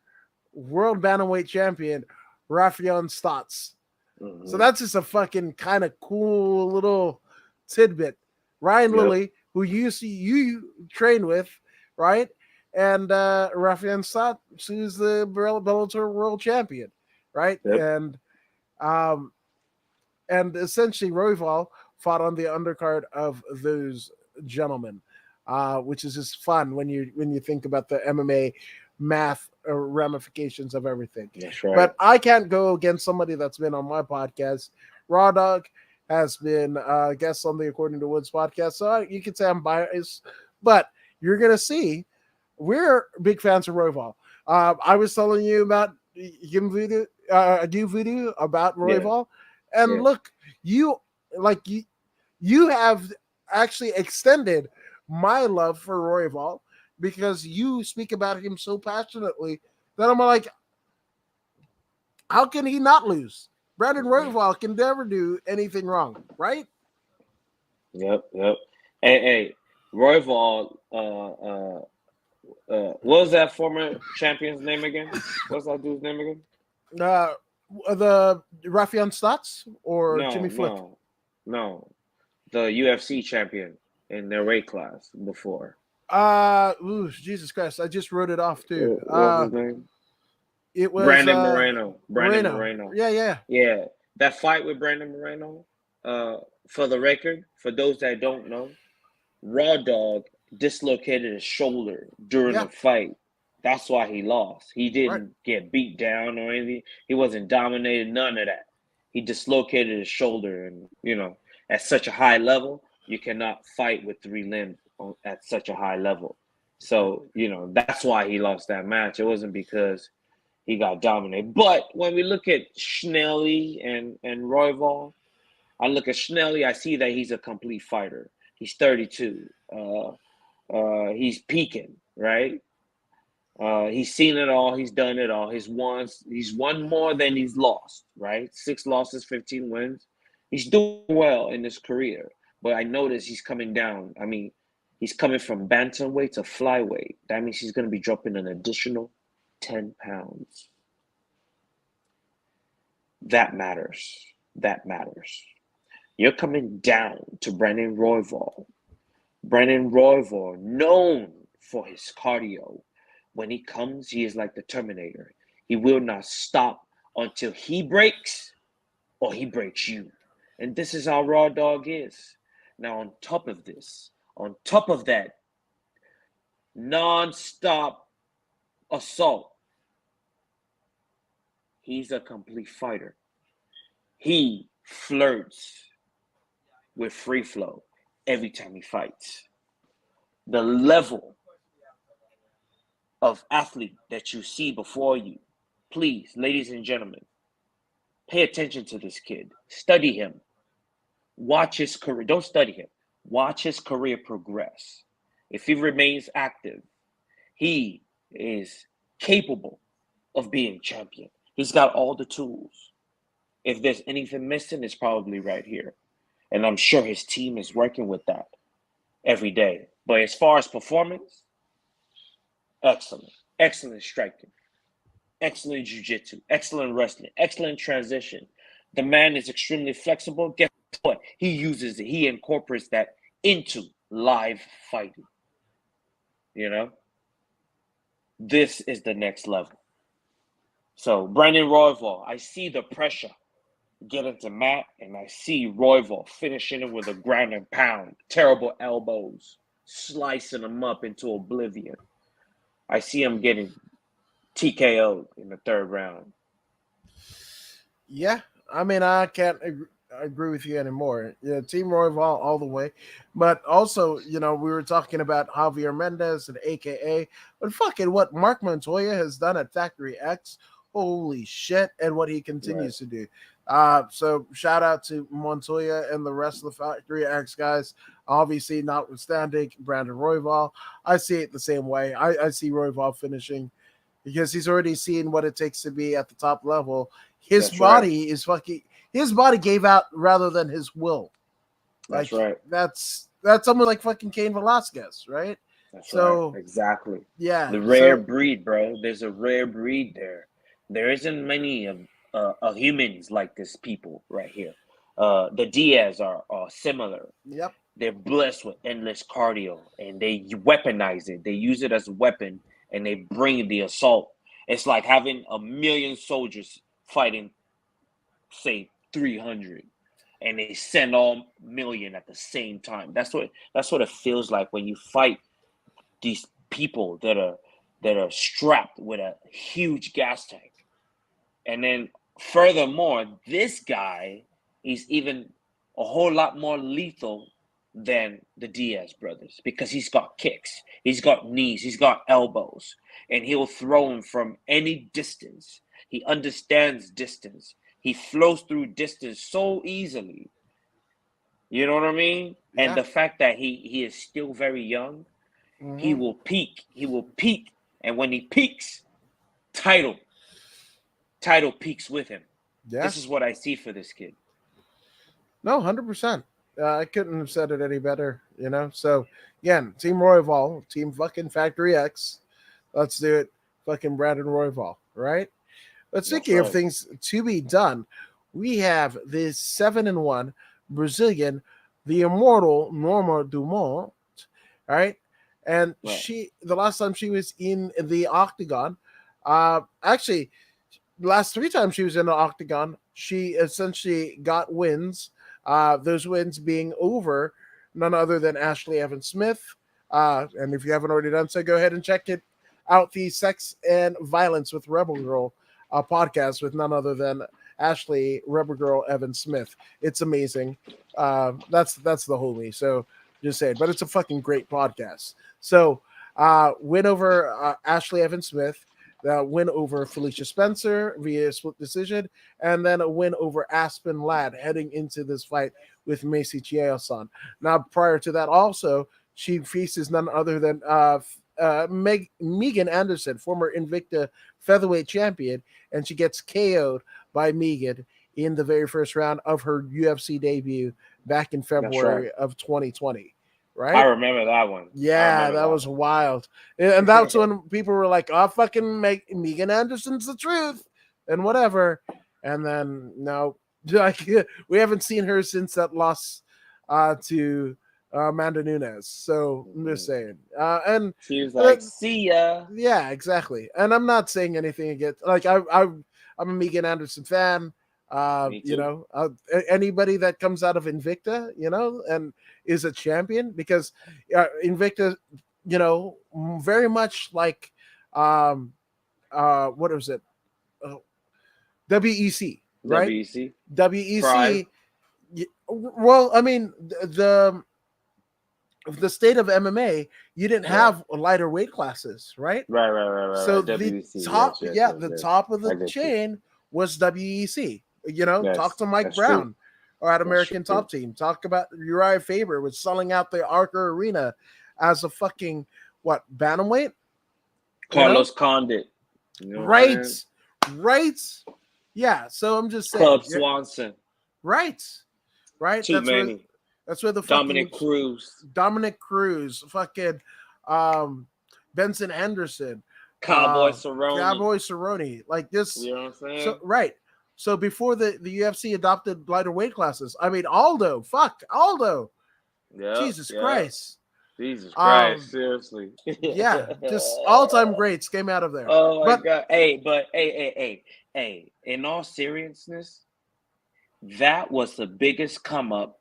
World Bantamweight Champion Rafael Stotts. Mm-hmm. So that's just a fucking kind of cool little tidbit. Ryan Lilly, who you train with, right? And Rafael Stotts, who's the Bellator World Champion, right? Yep. And essentially Royval fought on the undercard of those gentlemen, which is just fun when you think about the MMA math ramifications of everything. That's right. But I can't go against somebody that's been on my podcast. Raw Dog has been a guest on the According to Woods podcast, so you could say I'm biased, but you're gonna see we're big fans of Royval. I was telling you about him voodoo, voodoo about Royval, and look, you have actually extended my love for Royval because you speak about him so passionately that I'm like, how can he not lose? Brandon Royval can never do anything wrong, right? Yep. Hey, Royval, what was that former champion's name again? What's that dude's name again? The Rafael Stotts or Jimmy Flick? No, the UFC champion in their weight class before. Jesus Christ! I just wrote it off too. What was his name? It was Brandon Moreno. Brandon Moreno. Yeah. That fight with Brandon Moreno. For the record, for those that don't know, Raw Dog dislocated his shoulder during the fight. That's why he lost. He didn't get beat down or anything. He wasn't dominated, none of that. He dislocated his shoulder. And, at such a high level, you cannot fight with 3 limbs at such a high level. So, that's why he lost that match. It wasn't because he got dominated. But when we look at Schnelly and Royval, I look at Schnelly, I see that he's a complete fighter. He's 32. He's peaking, right? He's seen it all. He's done it all. He's won more than he's lost, right? 6 losses, 15 wins. He's doing well in his career, but I notice he's coming down. I mean, he's coming from bantamweight to flyweight. That means he's going to be dropping an additional 10 pounds. That matters. You're coming down to Brandon Royval. Brandon Royval, known for his cardio. When he comes, he is like the Terminator. He will not stop until he breaks or he breaks you. And this is how Raw Dog is. Now, on top of that, non-stop assault, he's a complete fighter. He flirts with free flow every time he fights. The level of athlete that you see before you, please, ladies and gentlemen, pay attention to this kid. Study him. Watch his career. Don't study him. Watch his career progress. If he remains active, he is capable of being champion. He's got all the tools. If there's anything missing, it's probably right here. And I'm sure his team is working with that every day. But as far as performance, excellent striking, excellent jiu-jitsu, excellent wrestling, excellent transition. The man is extremely flexible. Guess what? He uses it. He incorporates that into live fighting. This is the next level. So Brandon Royval, I see the pressure get into Matt, and I see Royval finishing it with a ground and pound, terrible elbows, slicing him up into oblivion. I see him getting TKO'd in the 3rd round. Yeah, I mean, I can't agree with you anymore. Team Royval all the way. But also, we were talking about Javier Mendez and AKA, but fucking what Mark Montoya has done at Factory X, holy shit, and what he continues to do. So shout out to Montoya and the rest of the Factory X guys. Obviously, notwithstanding Brandon Royval, I see it the same way. I see Royval finishing because he's already seen what it takes to be at the top level. His That's right. body is fucking. His body gave out rather than his will. Like That's right. that's almost like fucking Cain Velasquez, right? That's right. So Exactly. yeah, The rare so breed, bro. There's a rare breed there. There isn't many of humans like this people right here. The Diaz are similar. yep, They're blessed with endless cardio, and they weaponize it. They use it as a weapon, and they bring the assault. It's like having a million soldiers fighting, say, 300, and they send all million at the same time. That's what it feels like when you fight these people that are strapped with a huge gas tank. And then furthermore, this guy is even a whole lot more lethal than the Diaz brothers because he's got kicks, he's got knees, he's got elbows, and he'll throw him from any distance. He understands distance. He flows through distance so easily. You know what I mean? And yeah. the fact that he is still very young, he Mm-hmm. will peak. He will peak. And when he peaks, title peaks with him. Yeah. This is what I see for this kid. No, 100%. I couldn't have said it any better, you know. So again, Team Royval, Team fucking Factory X. Let's do it. Fucking Brandon Royval, right? But That's speaking of right. things to be done, we have this 7-1 Brazilian, the immortal Norma Dumont, right? And Right. the last time she was in the octagon, actually, last three times she was in the octagon, she essentially got wins. Those wins being over none other than Ashley Evans Smith. And if you haven't already done so, go ahead and check it out. The Sex and Violence with Rebel Girl podcast with none other than Ashley Rebel Girl Evans Smith. It's amazing. That's the homie. So just saying, but it's a fucking great podcast. So win over Ashley Evans Smith, win over Felicia Spencer via split decision, and then a win over Aspen Ladd heading into this fight with Macy Chiaosan. Now, prior to that, also, she faces none other than Megan Anderson, former Invicta featherweight champion, and she gets KO'd by Megan in the very first round of her UFC debut back in That's right. February of 2020. I Right? remember that one. I Yeah, remember that that was one. wild. And that's when people were like, oh, fucking Megan Anderson's the truth and whatever. And then, no, like, we haven't seen her since that loss to Amanda Nunes. So I'm just saying. And She was like, "See ya." yeah, exactly. And I'm not saying anything against, like, I'm a Megan Anderson fan. Me too. Anybody that comes out of Invicta, and is a champion, because Invicta, very much like, what was it? Oh, WEC, right? WEC Pride. WEC. Well, I mean, the state of MMA, you didn't Right. have lighter weight classes, right? So Right. the WEC. top, Yes. the Yes. top of I the get you. chain was WEC. Talk Yes, to Mike that's true. Brown or at That's American true. Top Team. Talk about Uriah Faber was selling out the Arca Arena as a fucking bantamweight. You know, Carlos Condit. You know what I'm right, saying? right, yeah. So I'm just saying, Club Swanson. right, right. Too many. That's where the fucking Dominic Cruz. Dominic Cruz, fucking um, Benson Henderson, Cowboy Cerrone. Cowboy Cerrone, like this. You know what I'm So saying? right. So before the UFC adopted lighter weight classes, I mean Aldo, fuck Aldo, Jesus Yeah. Christ. Jesus Christ, Um, seriously. yeah, just all time greats came out of there. Oh my But God. Hey, but hey. In all seriousness, that was the biggest come up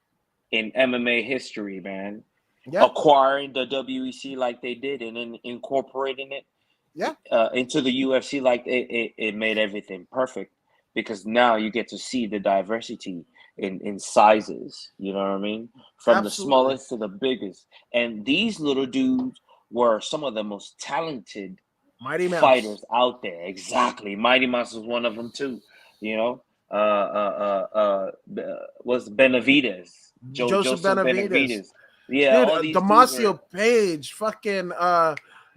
in MMA history, man. yeah, Acquiring the WEC like they did and then incorporating it yeah, into the UFC, like it made everything perfect because now you get to see the diversity in sizes. You know what I mean? From the absolutely. smallest to the biggest. And these little dudes were some of the most talented Mighty Mouse. fighters out there. Exactly. Mighty Mouse was one of them too. You know, was Benavides, Joseph Joseph Benavides. Benavides. Yeah, Dude, all these dudes were. Damasio Page, fucking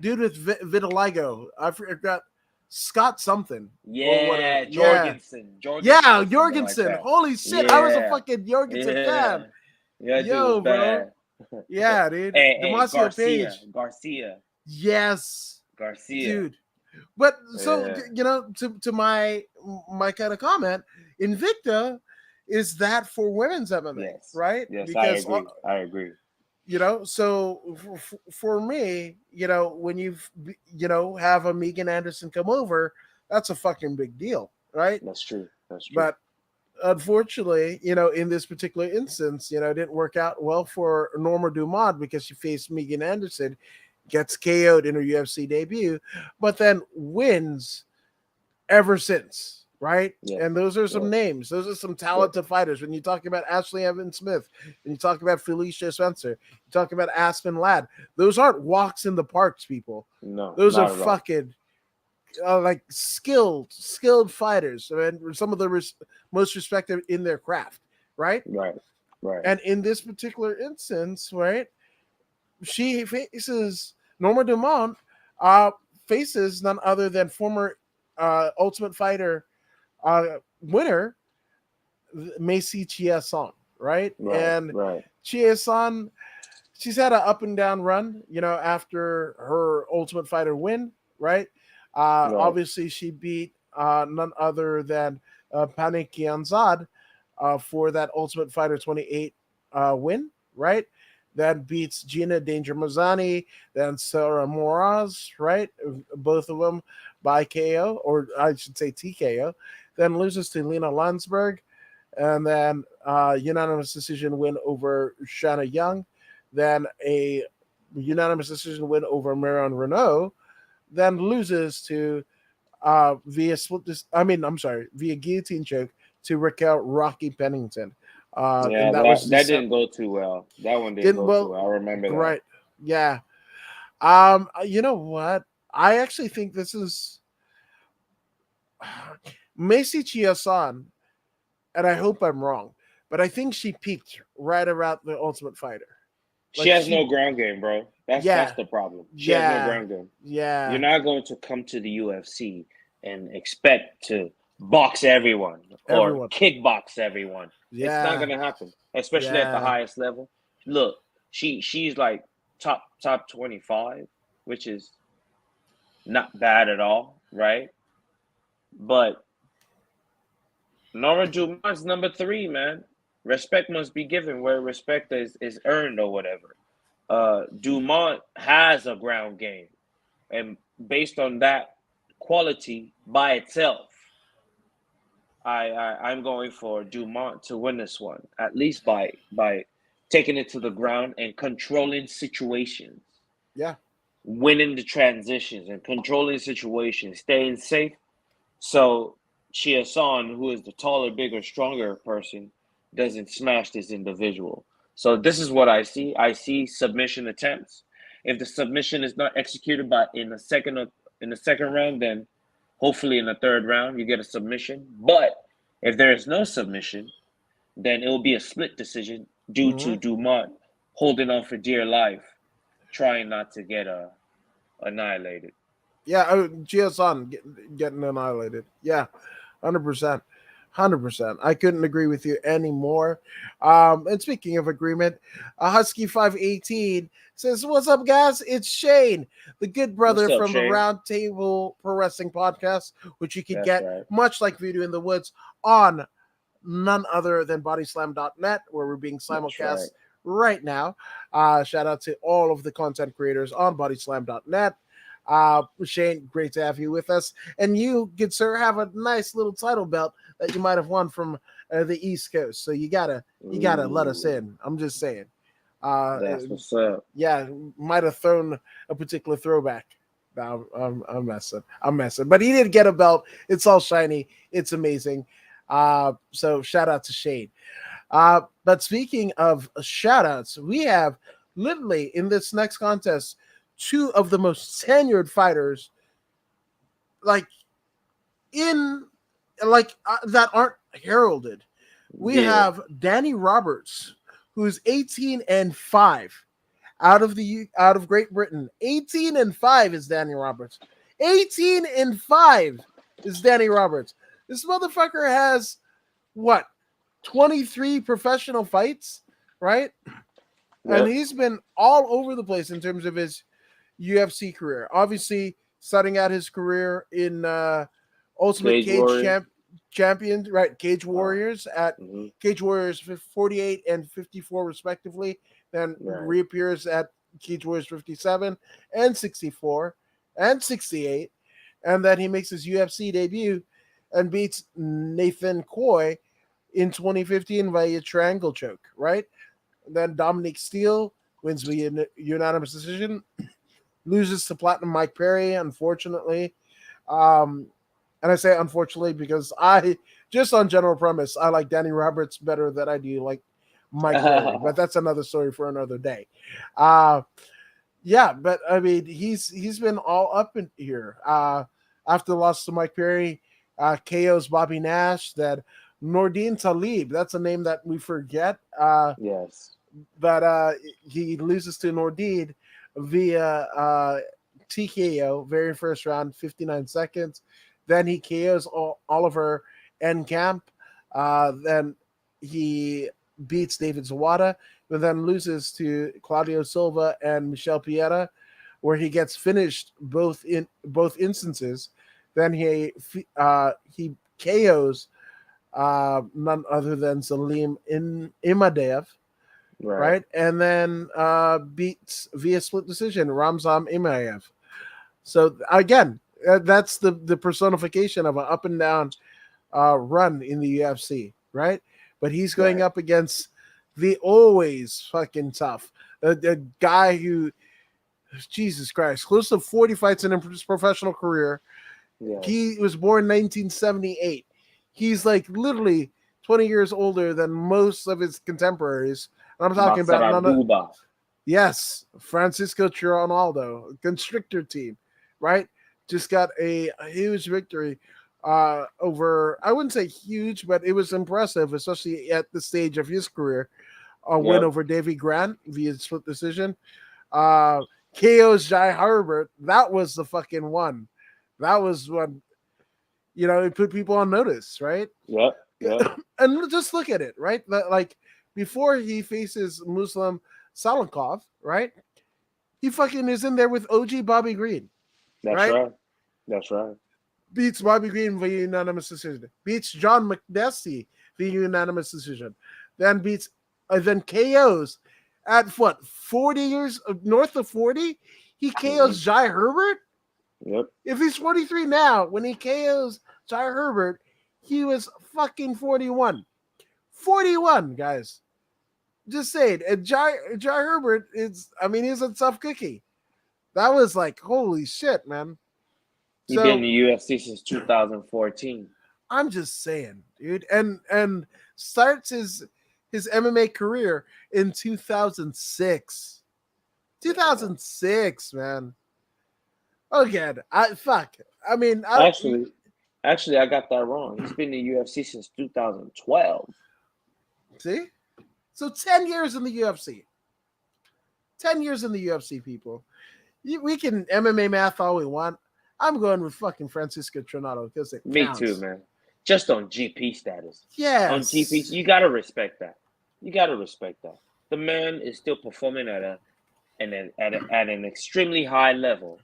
dude with vitiligo. I forgot Scott something or whatever. Yeah, Yeah, Jorgensen yeah, or something like Jorgensen. that. Holy shit, I was a Yeah, fucking Jorgensen fan. yeah, yeah. Dude was Yo, bro. bad. Yeah, dude. Hey, Damasio Page. Garcia, Yes, Garcia. dude. But so Yeah. to my kind of comment, Invicta is that for women's MMA, Yes. right? Yes, I Because agree. I agree. so for me, when have a Megan Anderson come over, that's a fucking big deal, right? That's true. That's true. But unfortunately, in this particular instance, it didn't work out well for Norma Dumont because she faced Megan Anderson, gets KO'd in her UFC debut, but then wins ever since, right? Yes. And those are some Yes. names. Those are some Yes. talented fighters. When you talk about Ashley Evans Smith, when you talk about Felicia Spencer, you talk about Aspen Ladd, those aren't walks in the parks, people. No, Those are not at all. fucking like skilled fighters, and some of the most respected in their craft, right? Right. Right. And in this particular instance, right, she faces Norma Dumont, faces none other than former Ultimate Fighter winner Macy Chiasson, right? Right. And Right. Chiasson, she's had an up and down run, after her Ultimate Fighter win, right? Right. Obviously, she beat none other than Pane Kianzad for that Ultimate Fighter 28 win, right? That beats Gina Danger Mazzani, then Sarah Moraz, right? Both of them by KO, or I should say TKO. Then loses to Lena Landsberg, and then unanimous decision win over Shanna Young, then a unanimous decision win over Marion Renault, then loses to via via guillotine choke to Raquel Rocky Pennington. Yeah, And that was that didn't go too well. That one didn't didn't go too well, well. I remember that. right? Yeah. You know what? I actually think this is Macy Chiasan, and I hope I'm wrong, but I think she peaked right around the Ultimate Fighter. She has no ground game, bro. That's Yeah, the problem. She has no yeah, ground game. You're yeah, not going to come to the UFC and expect to box everyone or everyone, kickbox everyone. It's not yeah, gonna happen, especially at the yeah, highest level. Look, she's like top 25, which is not bad at all, right? But Nora Dumont's number 3, man. Respect must be given where respect is earned or whatever. Dumont has a ground game, and based on that quality by itself, I'm going for Dumont to win this one, at least by taking it to the ground and controlling situations, yeah, winning the transitions and controlling situations, staying safe. So Chia Son, who is the taller, bigger, stronger person, doesn't smash this individual. So this is what I see. I see submission attempts. If the submission is not executed by in the second round, then hopefully in the third round you get a submission. But if there is no submission, then it will be a split decision due to mm-hmm. Dumont holding on for dear life, trying not to get annihilated. Yeah. Chiasan getting annihilated. Yeah, 100%. 100%. I couldn't agree with you anymore. And speaking of agreement, Husky 518 says, "What's up, guys? It's Shane, the good What's brother up, from the Shane? Round Table Pro Wrestling Podcast, which you can That's get, right. much like Voodoo in the Woods, on none other than bodyslam.net, where we're being That's right. simulcast right now. Shout out to all of the content creators on bodyslam.net. Shane, great to have you with us. And you, good sir, have a nice little title belt that you might have won from the East Coast. So you gotta let us Ooh, in. I'm just saying. Uh, that's what's up. yeah, might have thrown a particular throwback. No, I'm messing. But he did get a belt. It's all shiny. It's amazing. So shout out to Shane. But speaking of shout outs, we have literally in this next contest 2 of the most tenured fighters, like in that aren't heralded. We have Danny Roberts, who's 18-5 out of Great Britain. 18-5 is Danny Roberts. 18-5 is Danny Roberts. This motherfucker has what? 23 professional fights, right? And he's been all over the place in terms of his UFC career. Obviously, starting out his career in Ultimate Cage Champions, right? Cage Warriors at Cage Warriors 48 and 54 respectively. Then reappears at Cage Warriors 57 and 64 and 68. And then he makes his UFC debut and beats Nathan Coy in 2015 via triangle choke, right? Then Dominic Steele wins via unanimous decision, loses to Platinum Mike Perry, unfortunately. And I say unfortunately because I, just on general premise, I like Danny Roberts better than I do like Mike Perry, but that's another story for another day. Yeah, but I mean, he's been all up in here. After the loss to Mike Perry, KO's Bobby Nash, that Nordine Talib, that's a name that we forget. But he loses to Nordine via TKO, very first round, 59 seconds. Then he KOs Oliver Enkamp. Then he beats David Zawada, but then loses to Claudio Silva and Michel Pieta, where he gets finished both instances. Then he KOs none other than Salim Imadev, right? And then beats via split decision Ramzan Imaev. So again, that's the personification of an up and down run in the UFC, right? But he's going up against the always fucking tough, the guy who, Jesus Christ, close to 40 fights in his professional career. He was born in 1978. He's like literally 20 years older than most of his contemporaries. And I'm talking about yes, Francisco Ronaldo, Constrictor team, right? Just got a huge victory over, I wouldn't say huge, but it was impressive, especially at the stage of his career. A win over Davy Grant via split decision. KO's Jai Herbert, that was the fucking one. That was one, it put people on notice, right? And just look at it, right? Like, before he faces Muslim Salinkov, right? He fucking is in there with OG Bobby Green. That's right. Beats Bobby Green via unanimous decision. Beats John McDessie via unanimous decision. Then KOs at what, 40 years, north of 40? He KOs Jai Herbert? If he's 43 now, when he KOs Jai Herbert, he was fucking 41. 41, guys. Just saying. And Jai Herbert he's a tough cookie. That was like, holy shit, man. He's been in the UFC since 2014. I'm just saying, dude. And starts his MMA career in 2006. 2006, man. Again, Actually, I got that wrong. He's been in the UFC since 2012. See? So 10 years in the UFC. 10 years in the UFC, people. We can MMA math all we want. I'm going with fucking Francisco Trinado because it counts. Me too, man. Just on GP status. Yes. On GP, you got to respect that. The man is still performing at an extremely high level,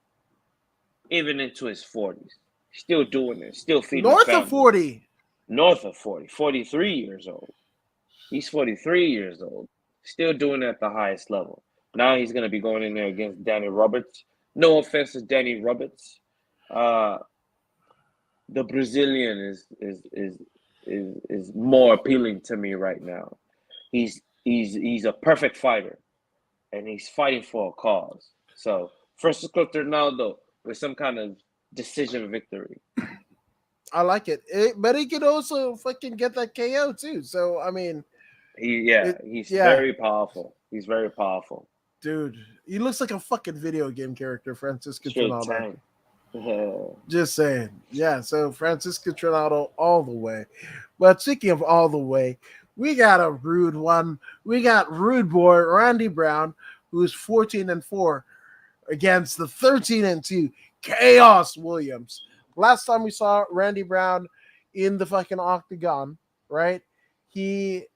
even into his 40s. Still doing it. Still feeding North of 40. North of 40. 43 years old. He's 43 years old. Still doing it at the highest level. Now he's going to be going in there against Danny Roberts. No offense to Danny Roberts. The Brazilian is more appealing to me right now. He's a perfect fighter, and he's fighting for a cause. So Francisco Ronaldo with some kind of decision victory. I like it. But he could also fucking get that KO too. So I mean, he's very powerful. He's very powerful. Dude, he looks like a fucking video game character, Francisco Ronaldo. Just saying. Yeah, so Francisco Trinaldo all the way. But speaking of all the way, we got a rude one. We got rude boy Randy Brown, who's 14-4 against the 13-2 Chaos Williams. Last time we saw Randy Brown in the fucking octagon, right? He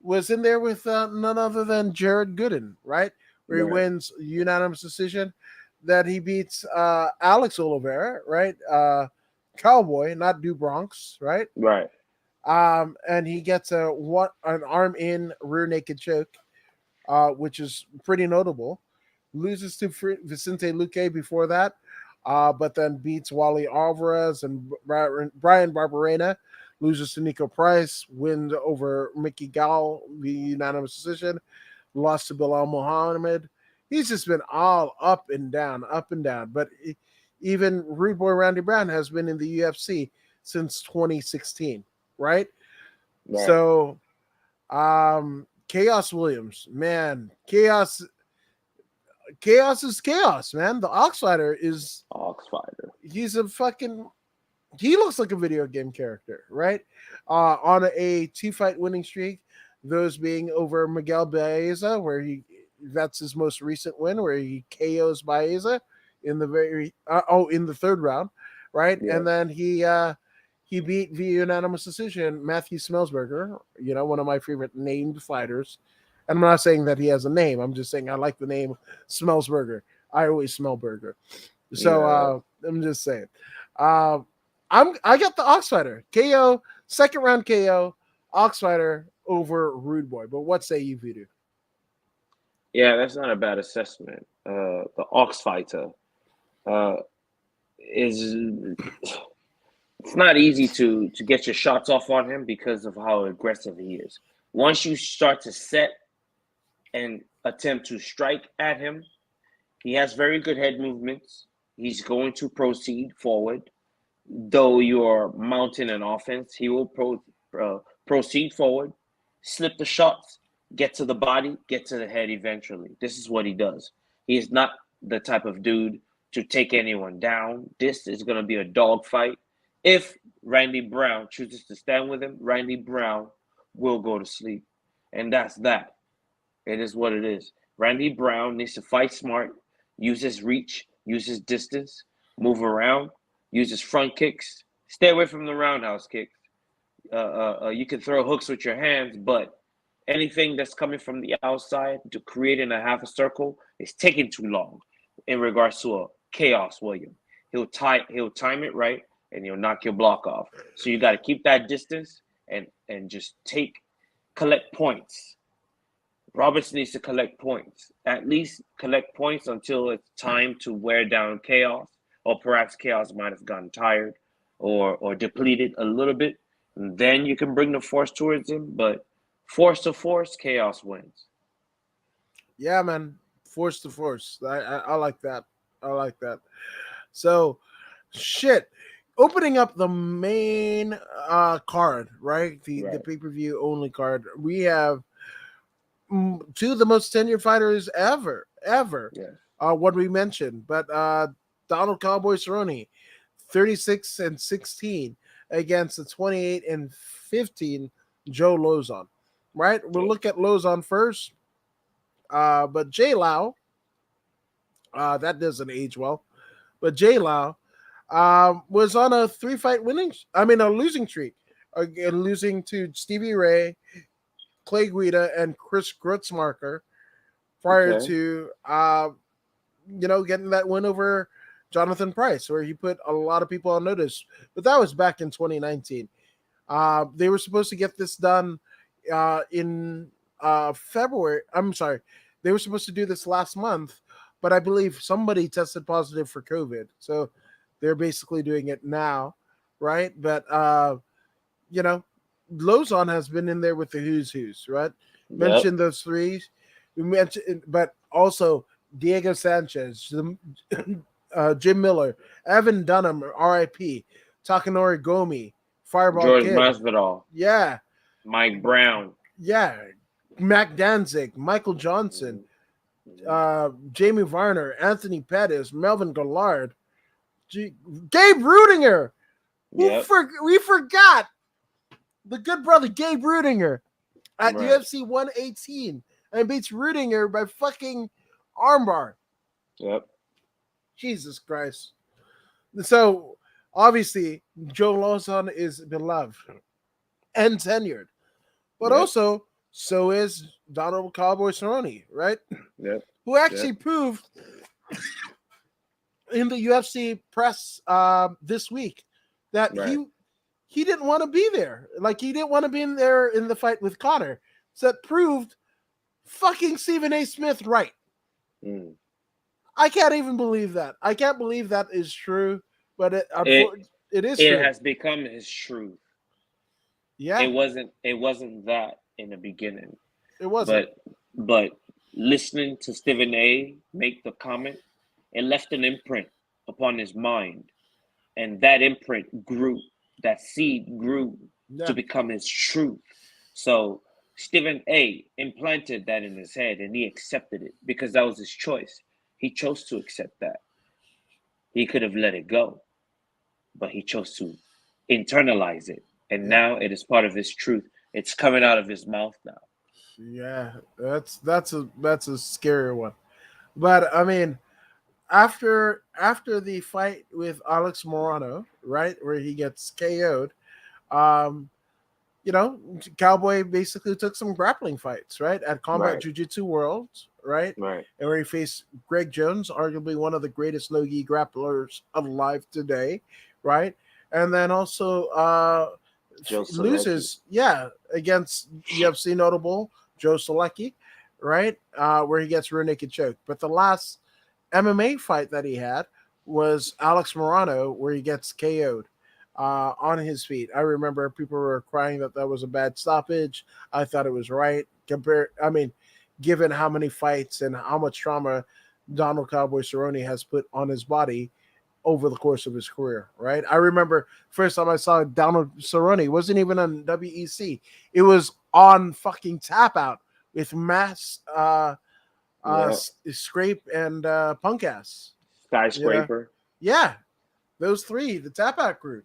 was in there with none other than Jared Gooden, right? Where he wins unanimous decision. That he beats Alex Oliveira, right? Cowboy, not Du Bronx, right? Right. And he gets an arm in rear naked choke, which is pretty notable. Loses to Vicente Luque before that, but then beats Wally Alvarez and Brian Barberena. Loses to Nico Price, wins over Mickey Gall via unanimous decision. Lost to Bilal Muhammad. He's just been all up and down, up and down. But even Rude Boy Randy Brown has been in the UFC since 2016, right? So, Chaos Williams, man, chaos is chaos, man. The Oxfighter is Oxfighter. He's a fucking. He looks like a video game character, right? On a 2-fight winning streak, those being over Miguel Baeza, where that's his most recent win, where he KOs Baeza in the third round, right? Yeah. And then he beat via unanimous decision Matthew Smellsberger, one of my favorite named fighters. And I'm not saying that he has a name. I'm just saying I like the name Smellsberger. I always smell burger. So I'm just saying. I got the Oxfighter KO, second round KO, Oxfighter over Rude Boy. But what say you, Voodoo? Yeah, that's not a bad assessment. The Oxfighter is. It's not easy to get your shots off on him because of how aggressive he is. Once you start to set and attempt to strike at him, he has very good head movements. He's going to proceed forward. Though you're mounting an offense, he will proceed forward, slip the shots, get to the body, get to the head eventually. This is what he does. He is not the type of dude to take anyone down. This is going to be a dogfight. If Randy Brown chooses to stand with him, Randy Brown will go to sleep. And that's that. It is what it is. Randy Brown needs to fight smart, use his reach, use his distance, move around, use his front kicks. Stay away from the roundhouse kicks. You can throw hooks with your hands, but anything that's coming from the outside to creating a half a circle is taking too long in regards to a Chaos William. He'll time it right, and he'll knock your block off. So you got to keep that distance and just collect points. Roberts needs to collect points. At least collect points until it's time to wear down Chaos, or perhaps Chaos might have gotten tired or depleted a little bit. And then you can bring the force towards him, but force to force, Chaos wins. Yeah, man. Force to force. I like that. I like that. So, shit. Opening up the main card, right? The pay-per-view only card. We have two of the most tenured fighters ever. Yeah. What we mentioned. But Donald Cowboy Cerrone, 36-16 against the 28-15 Joe Lozon. Right? We'll look at Lozon first. But Jay Lau, that doesn't age well. But Jay Lau was on a losing streak. Losing to Stevie Ray, Clay Guida, and Chris Grutzmarker prior to, getting that win over Jonathan Price, where he put a lot of people on notice. But that was back in 2019. They were supposed to get this done in February. I'm sorry. They were supposed to do this last month, but I believe somebody tested positive for COVID. So they're basically doing it now, right? But, Lozon has been in there with the who's, right? Yep. Mentioned those three. We mentioned, but also Diego Sanchez, Jim Miller, Evan Dunham, R.I.P., Takanori Gomi, Fireball George Kid. Masvidal. Yeah. Mike Brown. Yeah. Mac Danzig, Michael Johnson, Jamie Varner, Anthony Pettis, Melvin Gillard, Gabe Rudinger. Yep. We forgot the good brother Gabe Rudinger at UFC 118 and beats Rudinger by fucking armbar. Yep. Jesus Christ. So obviously Joe Lawson is beloved and tenured, but also so is Donald Cowboy Cerrone, right? Yep. Who actually proved in the UFC press this week that he didn't want to be there. Like he didn't want to be in there in the fight with Conor. So that proved fucking Stephen A. Smith right. I can't even believe that. I can't believe that is true, but it is true. It has become his truth. Yeah. It wasn't that in the beginning. It wasn't. But listening to Stephen A. make the comment, it left an imprint upon his mind. And that imprint grew. That seed grew to become his truth. So Stephen A. implanted that in his head and he accepted it because that was his choice. He chose to accept that. He could have let it go, but he chose to internalize it. And now it is part of his truth. It's coming out of his mouth now. Yeah, that's a scary one. But I mean, after the fight with Alex Morano, right, where he gets KO'd, Cowboy basically took some grappling fights, right, at Combat Jiu-Jitsu Worlds, right, and where he faced Greg Jones, arguably one of the greatest no-gi grapplers alive today, right, and then also loses, against UFC notable Joe Solecki, right, where he gets rear naked choke. But the last MMA fight that he had was Alex Morano, where he gets KO'd on his feet. I remember people were crying that was a bad stoppage. I thought it was right. Given how many fights and how much trauma Donald Cowboy Cerrone has put on his body over the course of his career, right? I remember first time I saw Donald Cerrone wasn't even on WEC. It was on fucking Tap Out with Mass Scrape and Punk Ass. Skyscraper. Yeah, those three, the Tap Out crew.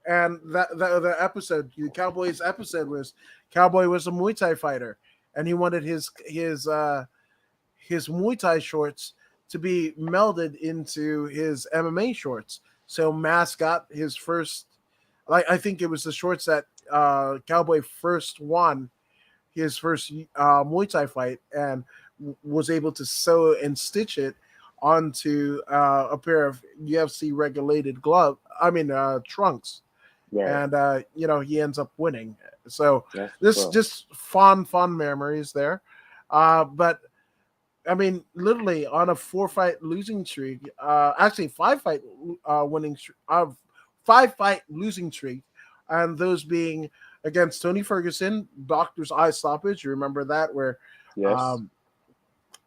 And the episode, the Cowboys episode was Cowboy was a Muay Thai fighter, and he wanted his Muay Thai shorts to be melded into his MMA shorts. So Mass got his first, I think it was the shorts that Cowboy first won his first Muay Thai fight, and was able to sew and stitch it onto a pair of UFC regulated trunks. And he ends up winning. So just fond memories there. But I mean, literally on a 4-fight losing streak, actually 5-fight winning 5-fight losing streak, and those being against Tony Ferguson, doctor's eye stoppage. You remember that, where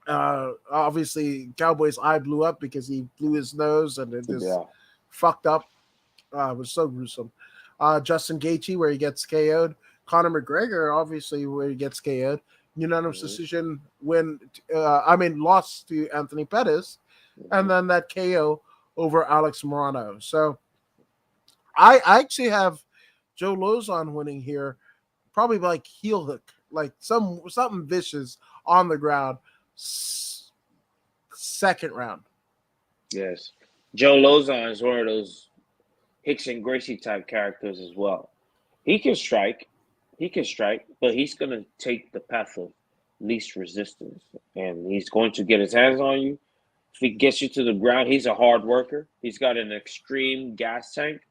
obviously Cowboy's eye blew up because he blew his nose and it just fucked up. It was so gruesome. Justin Gaethje, where he gets KO'd. Conor McGregor, obviously, where he gets KO'd. Unanimous decision lost to Anthony Pettis, and then that KO over Alex Morano. So I actually have Joe Lozon winning here, probably like heel hook, like something vicious on the ground. Second round. Yes. Joe Lozon is one of those Hicks and Gracie type characters as well. He can strike, but he's going to take the path of least resistance, and he's going to get his hands on you. If he gets you to the ground, he's a hard worker. He's got an extreme gas tank.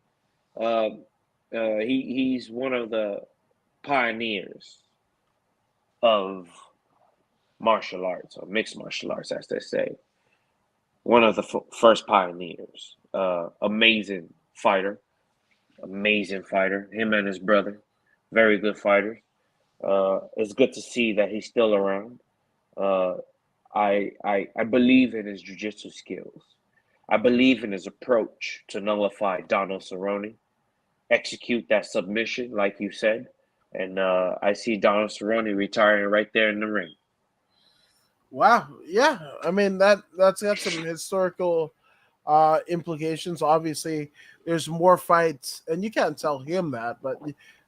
He's one of the pioneers of martial arts, or mixed martial arts, as they say. One of the first pioneers. Amazing fighter. Him and his brother, very good fighters. It's good to see that he's still around. I believe in his jiu-jitsu skills. I believe in his approach to nullify Donald Cerrone, execute that submission, like you said, and I see Donald Cerrone retiring right there in the ring. Wow, yeah. I mean that's got some historical implications. Obviously, there's more fights, and you can't tell him that, but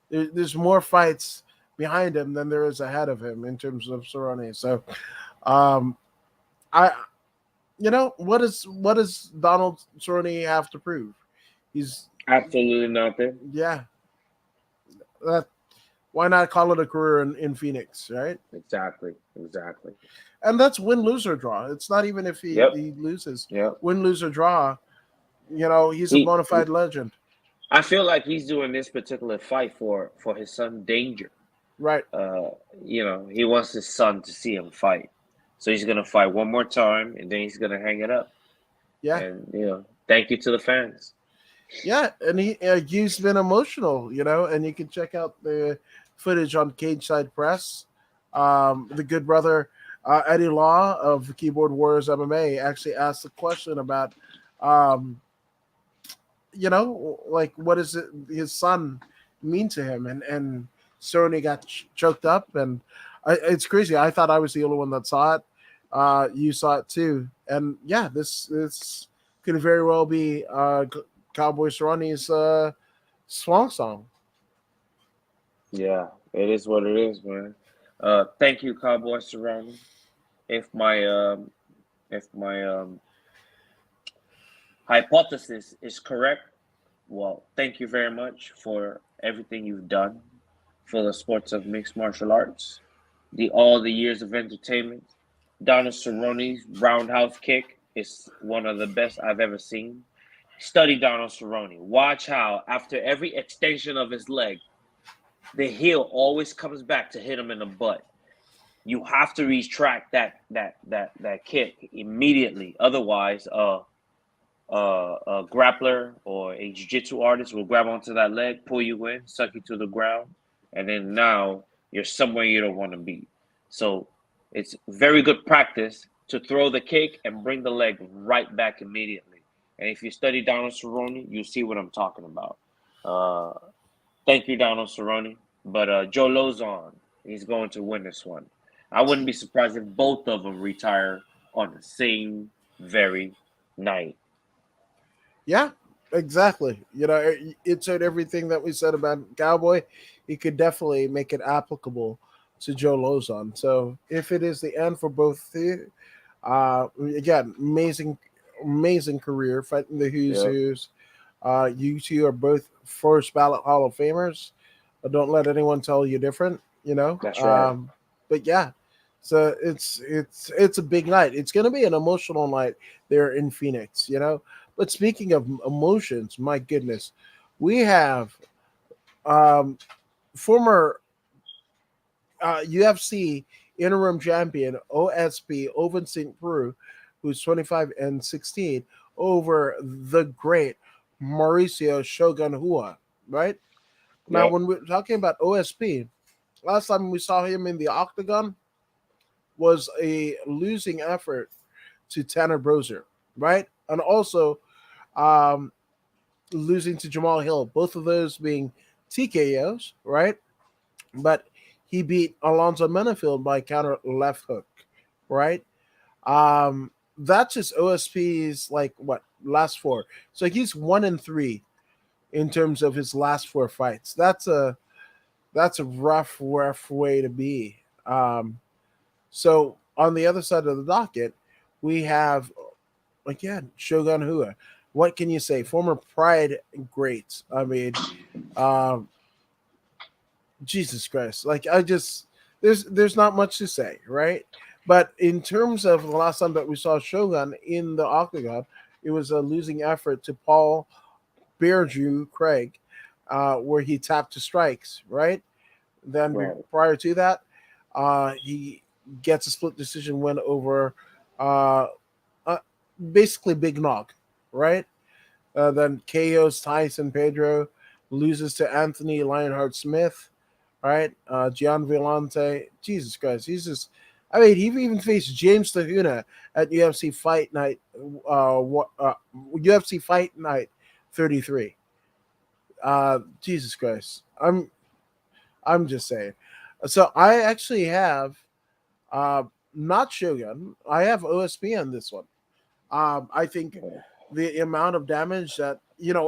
there's more fights behind him than there is ahead of him in terms of Cerrone. So, um, I, what does Donald Cerrone have to prove? He's Absolutely nothing. yeah. That why not call it a career in Phoenix, right? Exactly. Exactly. And that's win, lose, or draw. It's not even if Yep. he loses. Yep. Win, lose, or draw. He's a He, bona fide legend. I feel like he's doing this particular fight for his son Danger. Right. Uh, he wants his son to see him fight. So he's gonna fight one more time, and then he's gonna hang it up. Yeah. And thank you to the fans. Yeah. And he's been emotional, and you can check out the footage on Cage Side Press. The good brother, Eddie Law of Keyboard Warriors MMA, actually asked a question about, um, like what does his son mean to him, and Cerrone got choked up, and it's crazy. I thought I was the only one that saw it. You saw it too, and yeah, this could very well be Cowboy Cerrone's swan song. Yeah, it is what it is, man. Thank you, Cowboy Cerrone. If my hypothesis is correct, well, thank you very much for everything you've done for the sports of mixed martial arts, all the years of entertainment. Donald Cerrone's roundhouse kick is one of the best I've ever seen. Study Donald Cerrone. Watch how after every extension of his leg, the heel always comes back to hit him in the butt. You have to retract that kick immediately. Otherwise, a grappler or a jiu-jitsu artist will grab onto that leg, pull you in, suck you to the ground, and then now you're somewhere you don't want to be. So it's very good practice to throw the kick and bring the leg right back immediately. And if you study Donald Cerrone, you see what I'm talking about. Uh, Thank you, Donald Cerrone. But Joe Lozon, he's going to win this one. I wouldn't be surprised if both of them retire on the same very night. Yeah, exactly. It said everything that we said about Cowboy. He could definitely make it applicable to Joe Lozon. So if it is the end for both, again, amazing career fighting the who's Yeah, who's. You two are both first ballot Hall of Famers. Don't let anyone tell you different. that's right. But yeah, so it's a big night. It's going to be an emotional night there in Phoenix. But speaking of emotions, my goodness, we have um, former UFC interim champion OSP Oven St. Preux, who's 25-16, over the great Mauricio Shogun Hua, right? Now, Yep, when we're talking about OSP, last time we saw him in the octagon was a losing effort to Tanner Broser, right? And also um, losing to Jamal Hill, both of those being TKOs, right? But he beat Alonzo Menafield by counter left hook, right? That's just OSP's like what last four. So he's 1-3 in terms of his last four fights. That's a rough way to be. So on the other side of the docket, we have again Shogun Hua. What can you say? Former Pride great. I mean, um, Jesus Christ. Like I just there's not much to say, right? But in terms of the last time that we saw Shogun in the octagon, it was a losing effort to Paul Bear Drew Craig, where he tapped to strikes, right? Then right. prior to that, he gets a split decision win over uh, uh, basically Big Nog, right? Then KO's Tyson Pedro, loses to Anthony Lionheart Smith, right? Gian Villante, Jesus Christ, he's just. I mean, he even faced James Tahuna at UFC Fight Night, UFC Fight Night 33. Jesus Christ, I'm just saying. So I actually have uh, not Shogun. I have OSP on this one. I think the amount of damage that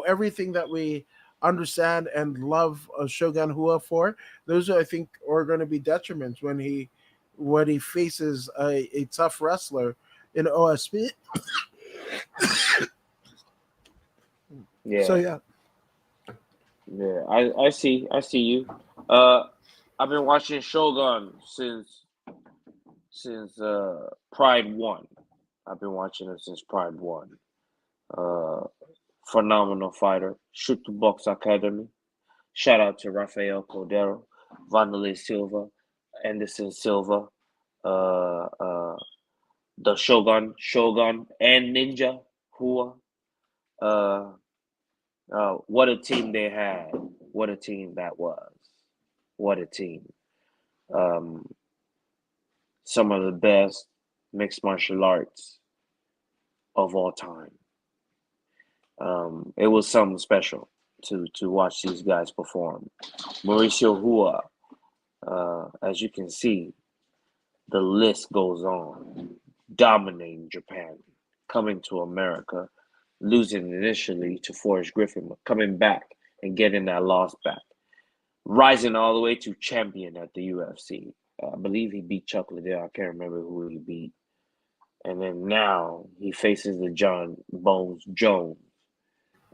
everything that we understand and love Shogun Hua for, those I think are going to be detriments when he faces a tough wrestler in OSP. So Yeah, yeah, yeah. I see you. Uh, I've been watching Shogun since Pride One. I've been watching it since Pride One. Uh, Phenomenal fighter. Shoot to Box Academy. Shout out to Rafael Cordero, Vanderlei Silva, Anderson Silva, uh, uh, the Shogun, and Ninja Hua. Uh, what a team they had! What a team that was! What a team! Um, some of the best mixed martial arts of all time. It was something special to watch these guys perform. Mauricio Hua, as you can see, the list goes on. Dominating Japan, coming to America, losing initially to Forrest Griffin, but coming back and getting that loss back, rising all the way to champion at the UFC. I believe he beat Chuck Liddell. I can't remember who he beat. And then now he faces the John Bones Jones,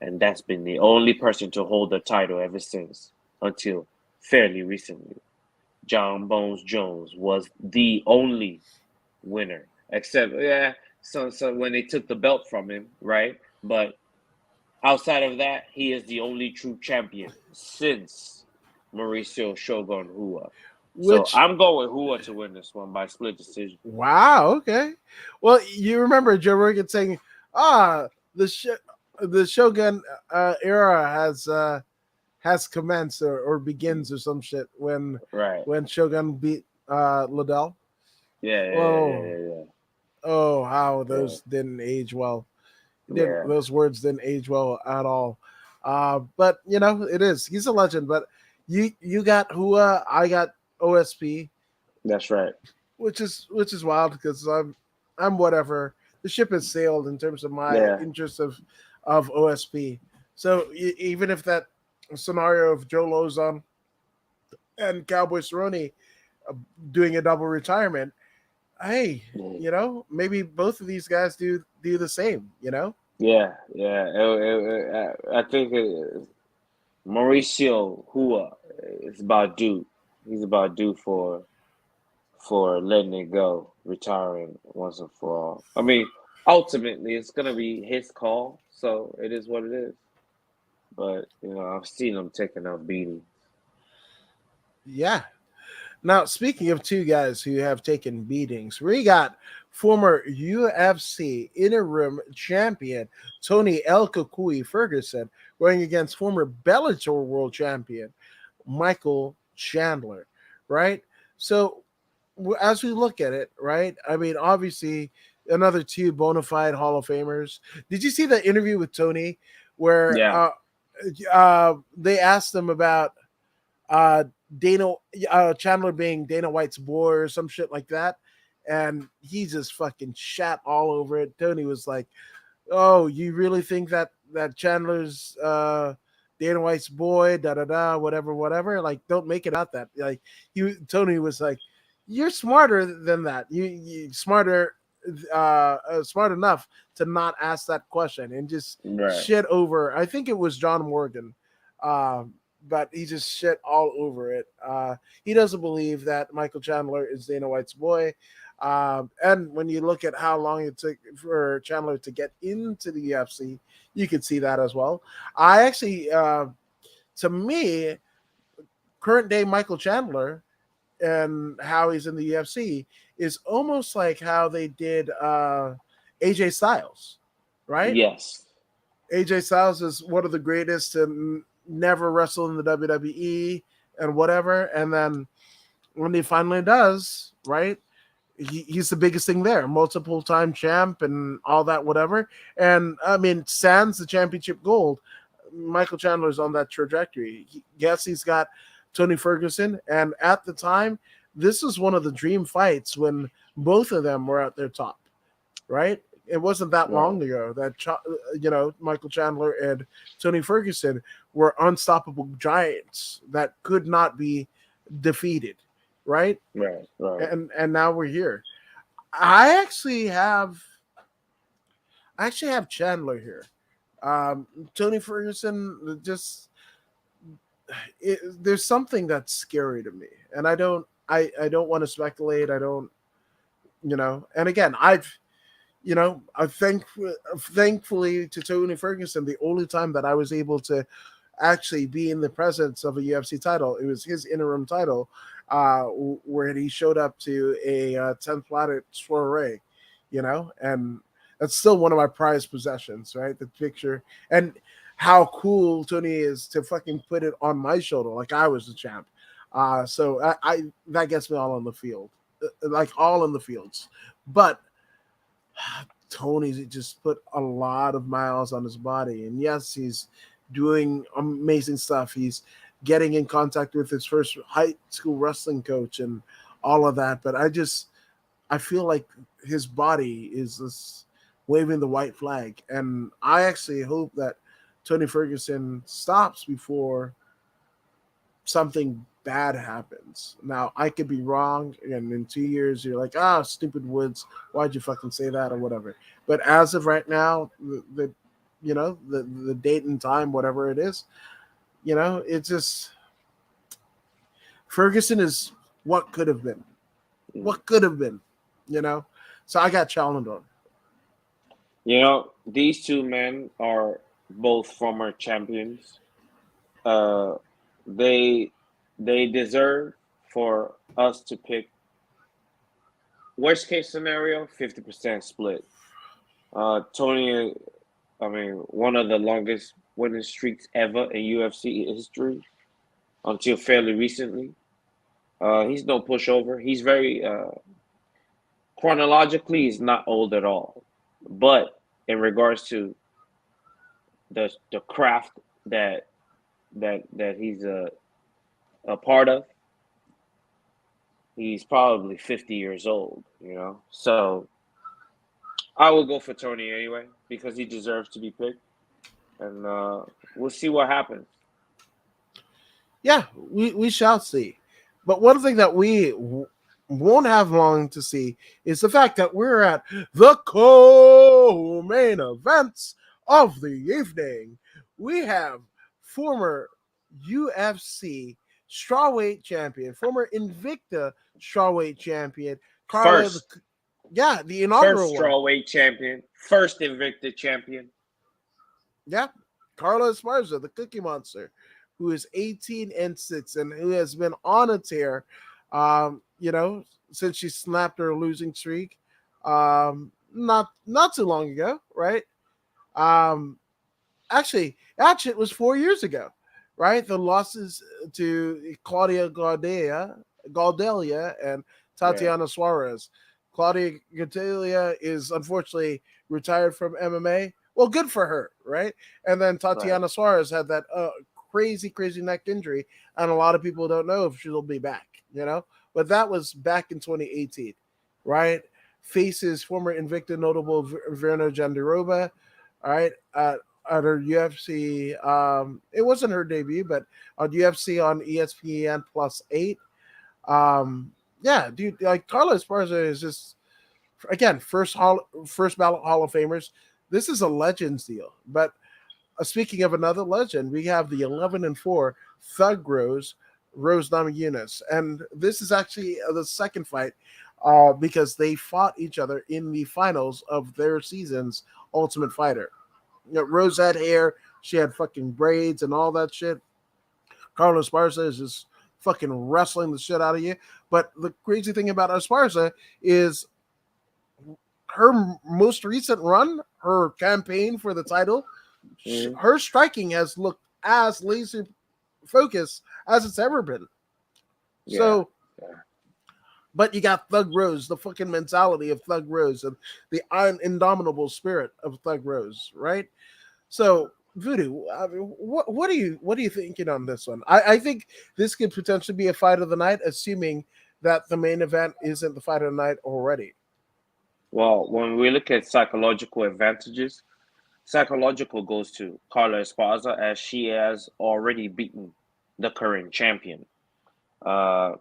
and that's been the only person to hold the title ever since until fairly recently. John Bones Jones was the only winner, except so when they took the belt from him, right? But outside of that, he is the only true champion since Mauricio Shogun Hua. So which I'm going Hua to win this one by split decision. wow, okay. Well, you remember Joe Rogan saying, "Ah, the the Shogun era has commenced or begins or some shit Right. when Shogun beat Liddell." Yeah, yeah, yeah, Oh, yeah, yeah, oh, how yeah. those didn't age well. Didn't Yeah, those words didn't age well at all. But it is. He's a legend. But you got Hua, I got OSP, that's right. which is wild because I'm whatever. The ship has sailed in terms of my Yeah, interest of OSP. So even if that scenario of Joe Lozon and Cowboy Cerrone uh, doing a double retirement, hey, yeah, maybe both of these guys do the same. yeah, yeah. I think Mauricio Hua is about due. He's about due for letting it go, retiring once and for all. I mean, ultimately, it's gonna be his call, so it is what it is. But I've seen him take enough beating. Yeah. Now, speaking of two guys who have taken beatings, we got former UFC interim champion Tony El Kukui Ferguson going against former Bellator world champion Michael Chandler, right? So, as we look at it, right? I mean, obviously, another two bona fide Hall of Famers. Did you see the interview with Tony where Yeah, they asked him about uh Dana Chandler being Dana White's boy or some shit like that, and he just fucking shat all over it. Tony was like, "Oh, you really think that Chandler's Dana White's boy? Da da da, whatever, whatever. Like, don't make it out that like." Tony was like, "You're smarter than that. You smarter." Smart enough to not ask that question and just right. shit over. I think it was John Morgan, uh, but he just shit all over it. He doesn't believe that Michael Chandler is Dana White's boy. And when you look at how long it took for Chandler to get into the UFC, you could see that as well. I actually, to me, current day Michael Chandler and how he's in the UFC is almost like how they did AJ Styles, right? Yes. AJ Styles is one of the greatest to never wrestle in the WWE and whatever. And then when he finally does, right, he's the biggest thing there, multiple time champ and all that, whatever. And I mean, sans the championship gold, Michael Chandler's on that trajectory. Yes, he's got Tony Ferguson. And at the time, this is one of the dream fights when both of them were at their top, right? It wasn't that Right. long ago that Michael Chandler and Tony Ferguson were unstoppable giants that could not be defeated, right? Right. Right. And now we're here. I actually have Chandler here. Tony Ferguson just there's something that's scary to me, and I don't want to speculate. I don't, and again, I think thankfully to Tony Ferguson, the only time that I was able to actually be in the presence of a UFC title, it was his interim title, where he showed up to a 10th planet soiree, and that's still one of my prized possessions, right? The picture and how cool Tony is to fucking put it on my shoulder like I was the champ. So I that gets me all on the field, like all in the fields, but Tony's just put a lot of miles on his body. And yes, he's doing amazing stuff. He's getting in contact with his first high school wrestling coach and all of that. But I feel like his body is this waving the white flag. And I actually hope that Tony Ferguson stops before something bad happens. Now, I could be wrong, and in 2 years, you're like, stupid Woods, why'd you fucking say that or whatever. But as of right now, the date and time, whatever it is, it's just Ferguson is what could have been. What could have been, So I got challenged on. These two men are both former champions. They deserve for us to pick worst case scenario 50% split. Tony, I mean, one of the longest winning streaks ever in UFC history until fairly recently. He's no pushover. He's very chronologically, he's not old at all, but in regards to the craft that he's a part of, he's probably 50 years old, So I will go for Tony anyway because he deserves to be picked, and we'll see what happens. Yeah, we shall see. But one thing that we won't have long to see is the fact that we're at the co-main events of the evening. We have former UFC strawweight champion, former Invicta strawweight champion, Carla. The inaugural first strawweight champion, first Invicta champion. Yeah, Carla Esparza, the Cookie Monster, who is 18-6 and who has been on a tear, since she snapped her losing streak, not too long ago, right? Actually, it was 4 years ago, right? The losses to Claudia Galdelia and Tatiana Suarez. Claudia Galdelia is unfortunately retired from MMA. Well, good for her, right? And then Tatiana Suarez had that crazy neck injury, and a lot of people don't know if she'll be back, But that was back in 2018, right? Faces former Invicta notable Verna Jandiroba, all right, at her UFC. It wasn't her debut, but on UFC on ESPN +8. Yeah, dude, like Carlos Esparza is just, again, first ballot Hall of Famers. This is a Legends deal. But speaking of another legend, we have the 11-4 Thug Rose Namajunas, and this is actually the second fight because they fought each other in the finals of their season's Ultimate Fighter. Rose had hair, she had fucking braids and all that shit. Carlos Esparza is just fucking wrestling the shit out of you. But the crazy thing about Esparza is her most recent run, her campaign for the title, her striking has looked as laser focused as it's ever been. So, but you got Thug Rose, the fucking mentality of Thug Rose and the indomitable spirit of Thug Rose, right? So, Voodoo, I mean, what are you thinking on this one? I think this could potentially be a fight of the night, assuming that the main event isn't the fight of the night already. Well, when we look at psychological advantages, psychological goes to Carla Esparza as she has already beaten the current champion. Uh,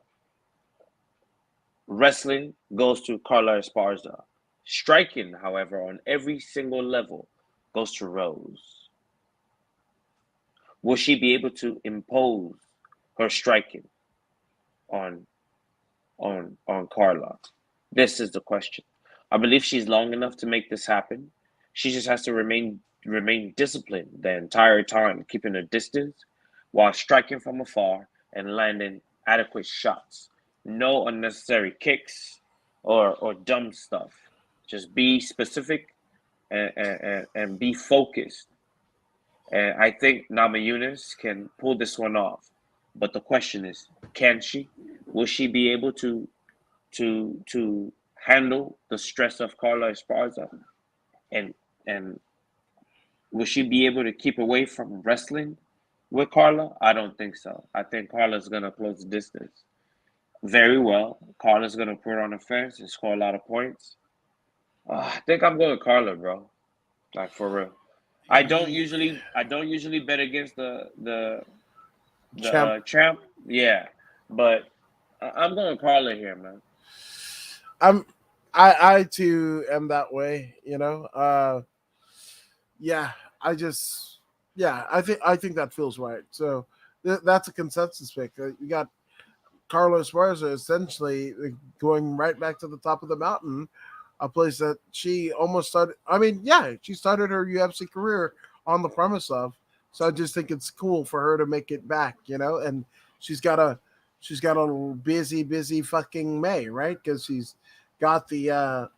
Wrestling goes to Carla Esparza. Striking, however, on every single level goes to Rose. Will she be able to impose her striking on on Carla? This is the question. I believe she's long enough to make this happen. She just has to remain disciplined the entire time, keeping a distance while striking from afar and landing adequate shots. No unnecessary kicks or dumb stuff. Just be specific and be focused. And I think Nama Yunus can pull this one off. But the question is, can she? Will she be able to handle the stress of Carla Esparza, and and will she be able to keep away from wrestling with Carla? I don't think so. I think Carla's gonna close the distance very well. Carla's gonna put on a fence and score a lot of points. I think I'm going with Carla, bro. Like for real. I don't usually bet against the Champ. champ. Yeah, but I'm going Carla here, man. I'm I too am that way, you know. Yeah, I just yeah, I think that feels right. So that's a consensus pick. You got Carlos Esparza essentially going right back to the top of the mountain, a place that she almost started. I mean, yeah, she started her UFC career on the premise of. So I just think it's cool for her to make it back, you know. And she's got a she's got a busy fucking May, right? Because she's got the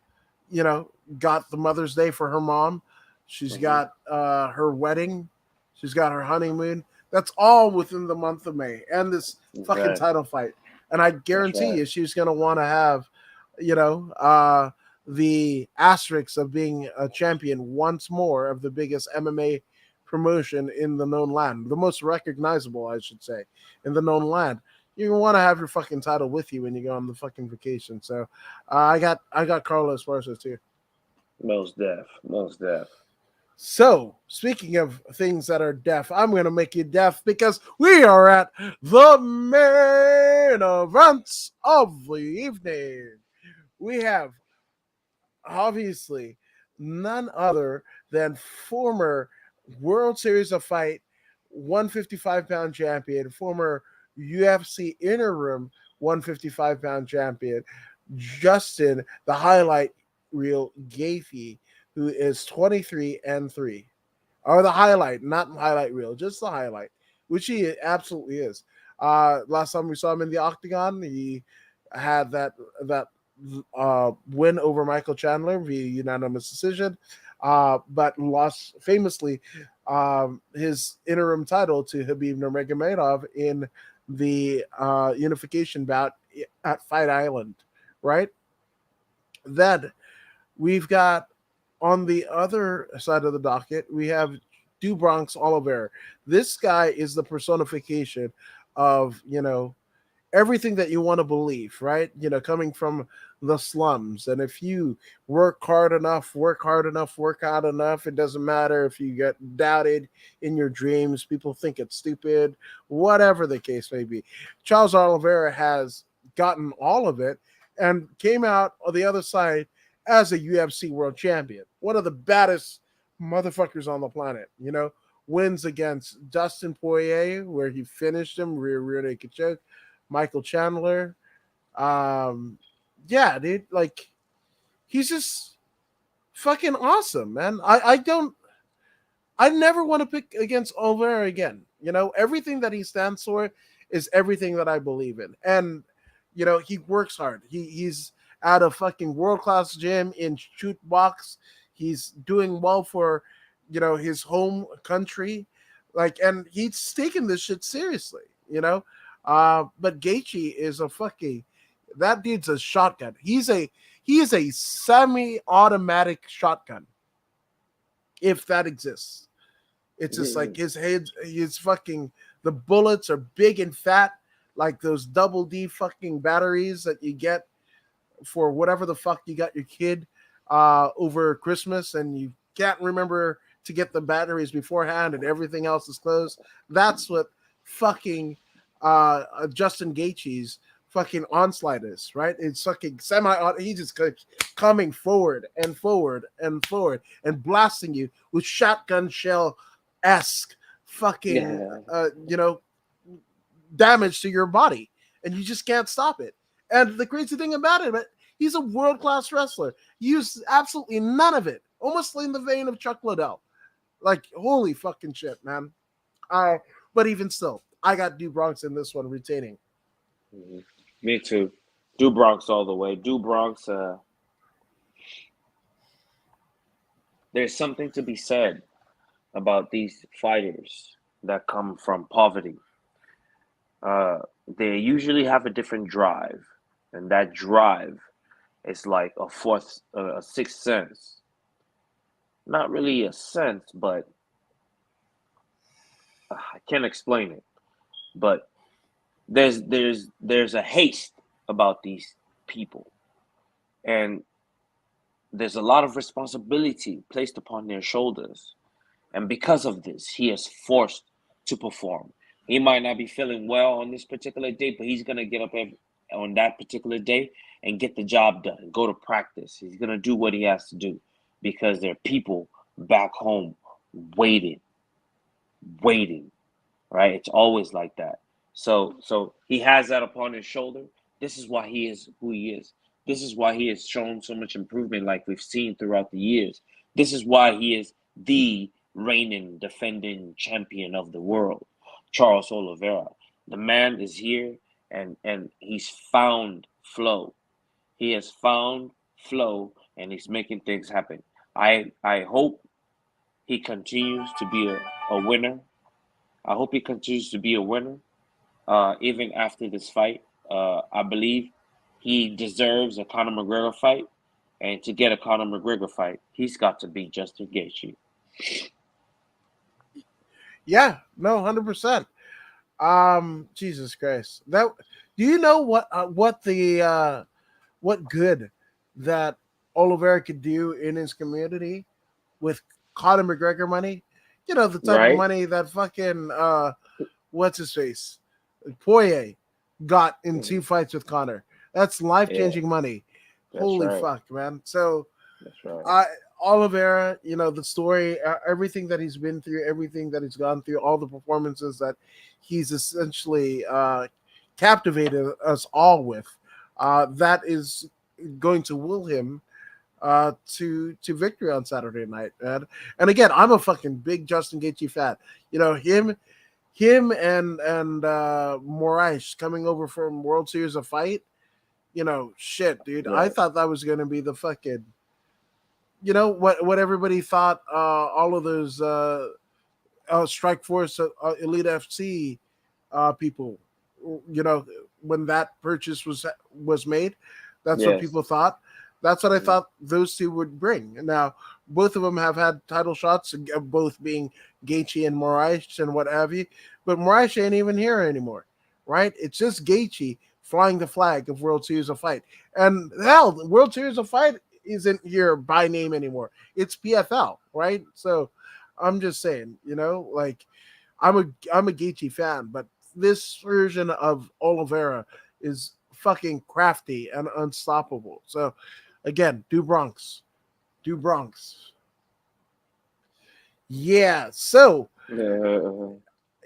you know, got the Mother's Day for her mom. She's Hmm. got her wedding. She's got her honeymoon. That's all within the month of May, and this That's fucking right. title fight. And I That's guarantee right. you, she's gonna want to have, you know, the asterisks of being a champion once more of the biggest MMA promotion in the known land, the most recognizable, I should say, in the known land. You want to have your fucking title with you when you go on the fucking vacation. So I got Carlos Esparza too. Most deaf. Most deaf. So, speaking of things that are deaf, I'm going to make you deaf because we are at the main events of the evening. We have, obviously, none other than former World Series of Fight 155-pound champion, former UFC interim 155-pound champion, Justin, the highlight reel Gaethje, who is 23-3, or the highlight, not highlight reel, just the highlight, which he absolutely is. Last time we saw him in the octagon, he had that win over Michael Chandler via unanimous decision, but lost famously his interim title to Habib Nurmagomedov in the unification bout at Fight Island, right? Then we've got on the other side of the docket, we have Du Bronx Oliver. This guy is the personification of, you know, everything that you want to believe, right? You know, coming from the slums. And if you work hard enough, work out enough, it doesn't matter if you get doubted in your dreams, people think it's stupid, whatever the case may be. Charles Oliveira has gotten all of it and came out on the other side as a UFC world champion. One of the baddest motherfuckers on the planet, you know, wins against Dustin Poirier, where he finished him, rear naked choke. Michael Chandler. Um, yeah, dude, like he's just fucking awesome, man. I never want to pick against Oliveira again. You know, everything that he stands for is everything that I believe in. And, you know, he works hard. He's at a fucking world class gym in shoot box. He's doing well for, you know, his home country. Like, and he's taking this shit seriously, you know. But Gaethje is a fucking that dude's a shotgun. He is a semi-automatic shotgun, if that exists. It's just like his head, his fucking the bullets are big and fat, like those double D fucking batteries that you get for whatever the fuck you got your kid. over Christmas, and you can't remember to get the batteries beforehand, and everything else is closed. That's what fucking Justin Gaethje's fucking onslaught is, right? It's fucking he's just coming forward and forward and forward and blasting you with shotgun shell esque fucking damage to your body, and you just can't stop it. And the crazy thing about it, he's a world class wrestler. He used absolutely none of it, almost in the vein of Chuck Liddell. Like, holy fucking shit, man. But even still, I got Du Bronx in this one retaining. Mm-hmm. Me too. Du Bronx all the way. Du Bronx, there's something to be said about these fighters that come from poverty. They usually have a different drive, and that drive is like a sixth sense. Not really a sense, but I can't explain it. But there's a haste about these people, and there's a lot of responsibility placed upon their shoulders, and because of this, he is forced to perform. He might not be feeling well on this particular day, but he's gonna get up on that particular day and get the job done. Go to practice. He's gonna do what he has to do because there are people back home waiting, right? It's always like that. So he has that upon his shoulder. This is why he is who he is. This is why he has shown so much improvement like we've seen throughout the years. This is why he is the reigning, defending champion of the world, Charles Oliveira. The man is here, and he's found flow. He has found flow, and he's making things happen. I hope he continues to be a winner. I hope he continues to be a winner, even after this fight. I believe he deserves a Conor McGregor fight, and to get a Conor McGregor fight, he's got to beat Justin Gaethje. Yeah, no, 100%. Jesus Christ. That, do you know what good that Oliveira could do in his community with Conor McGregor money? You know, the type of money that fucking what's his face? Poirier got in 2 fights with Conor. That's life-changing money. Holy fuck, man. So that's right. Oliveira, you know, the story, everything that he's been through, everything that he's gone through, all the performances that he's essentially captivated us all with, that is going to will him to victory on Saturday night, man. And again, I'm a fucking big Justin Gaethje fan. You know, him and Moraes coming over from World Series of Fight. You know, shit, dude. Right. I thought that was gonna be the fucking, you know, what everybody thought. All of those Strike Force, Elite FC people. You know, when that purchase was made, that's what people thought. That's what I thought those two would bring. Now, both of them have had title shots, both being Gaethje and Moraes and what have you. But Moraes ain't even here anymore, right? It's just Gaethje flying the flag of World Series of Fight. And hell, the World Series of Fight isn't here by name anymore. It's PFL, right? So I'm just saying, you know, like I'm a Gaethje fan, but this version of Oliveira is fucking crafty and unstoppable. So again, Du Bronx. Yeah. So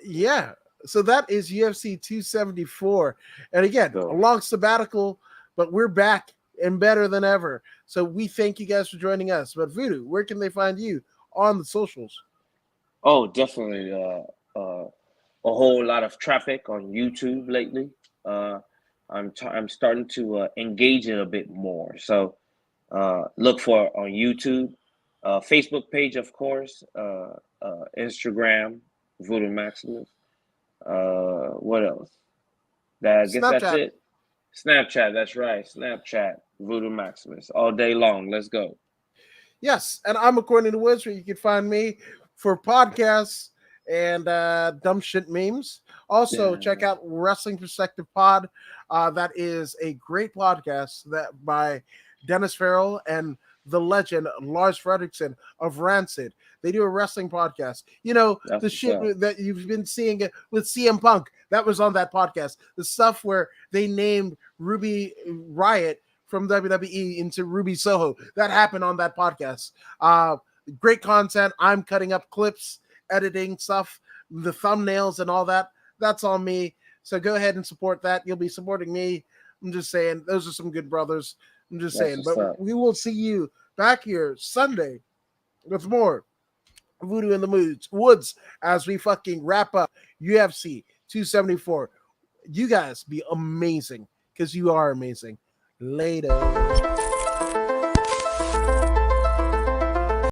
yeah. So that is UFC 274. And again, a long sabbatical, but we're back and better than ever. So we thank you guys for joining us. But Voodoo, where can they find you on the socials? Oh, definitely. A whole lot of traffic on YouTube lately. I'm starting to engage it a bit more. So look for on YouTube, Facebook page, of course, Instagram, Voodoo Maximus. What else? I guess that's it. Snapchat, that's right. Snapchat, Voodoo Maximus, all day long. Let's go. Yes, and I'm According to Woods, where you can find me for podcasts and dumb shit memes. Also, check out Wrestling Perspective Pod. That is a great podcast that by Dennis Farrell and the legend Lars Fredrickson of Rancid. They do a wrestling podcast. You know, That's the what's shit up. that you've been seeing with CM Punk, that was on that podcast. The stuff where they named Ruby Riot from WWE into Ruby Soho, that happened on that podcast. Great content. I'm cutting up clips, editing stuff, the thumbnails and all that. That's on me. So go ahead and support that. You'll be supporting me. I'm just saying, those are some good brothers. I'm just That's saying. what's But up. we will see you back here Sunday with more Voodoo in the Woods as we fucking wrap up UFC 274. You guys be amazing because you are amazing. Later.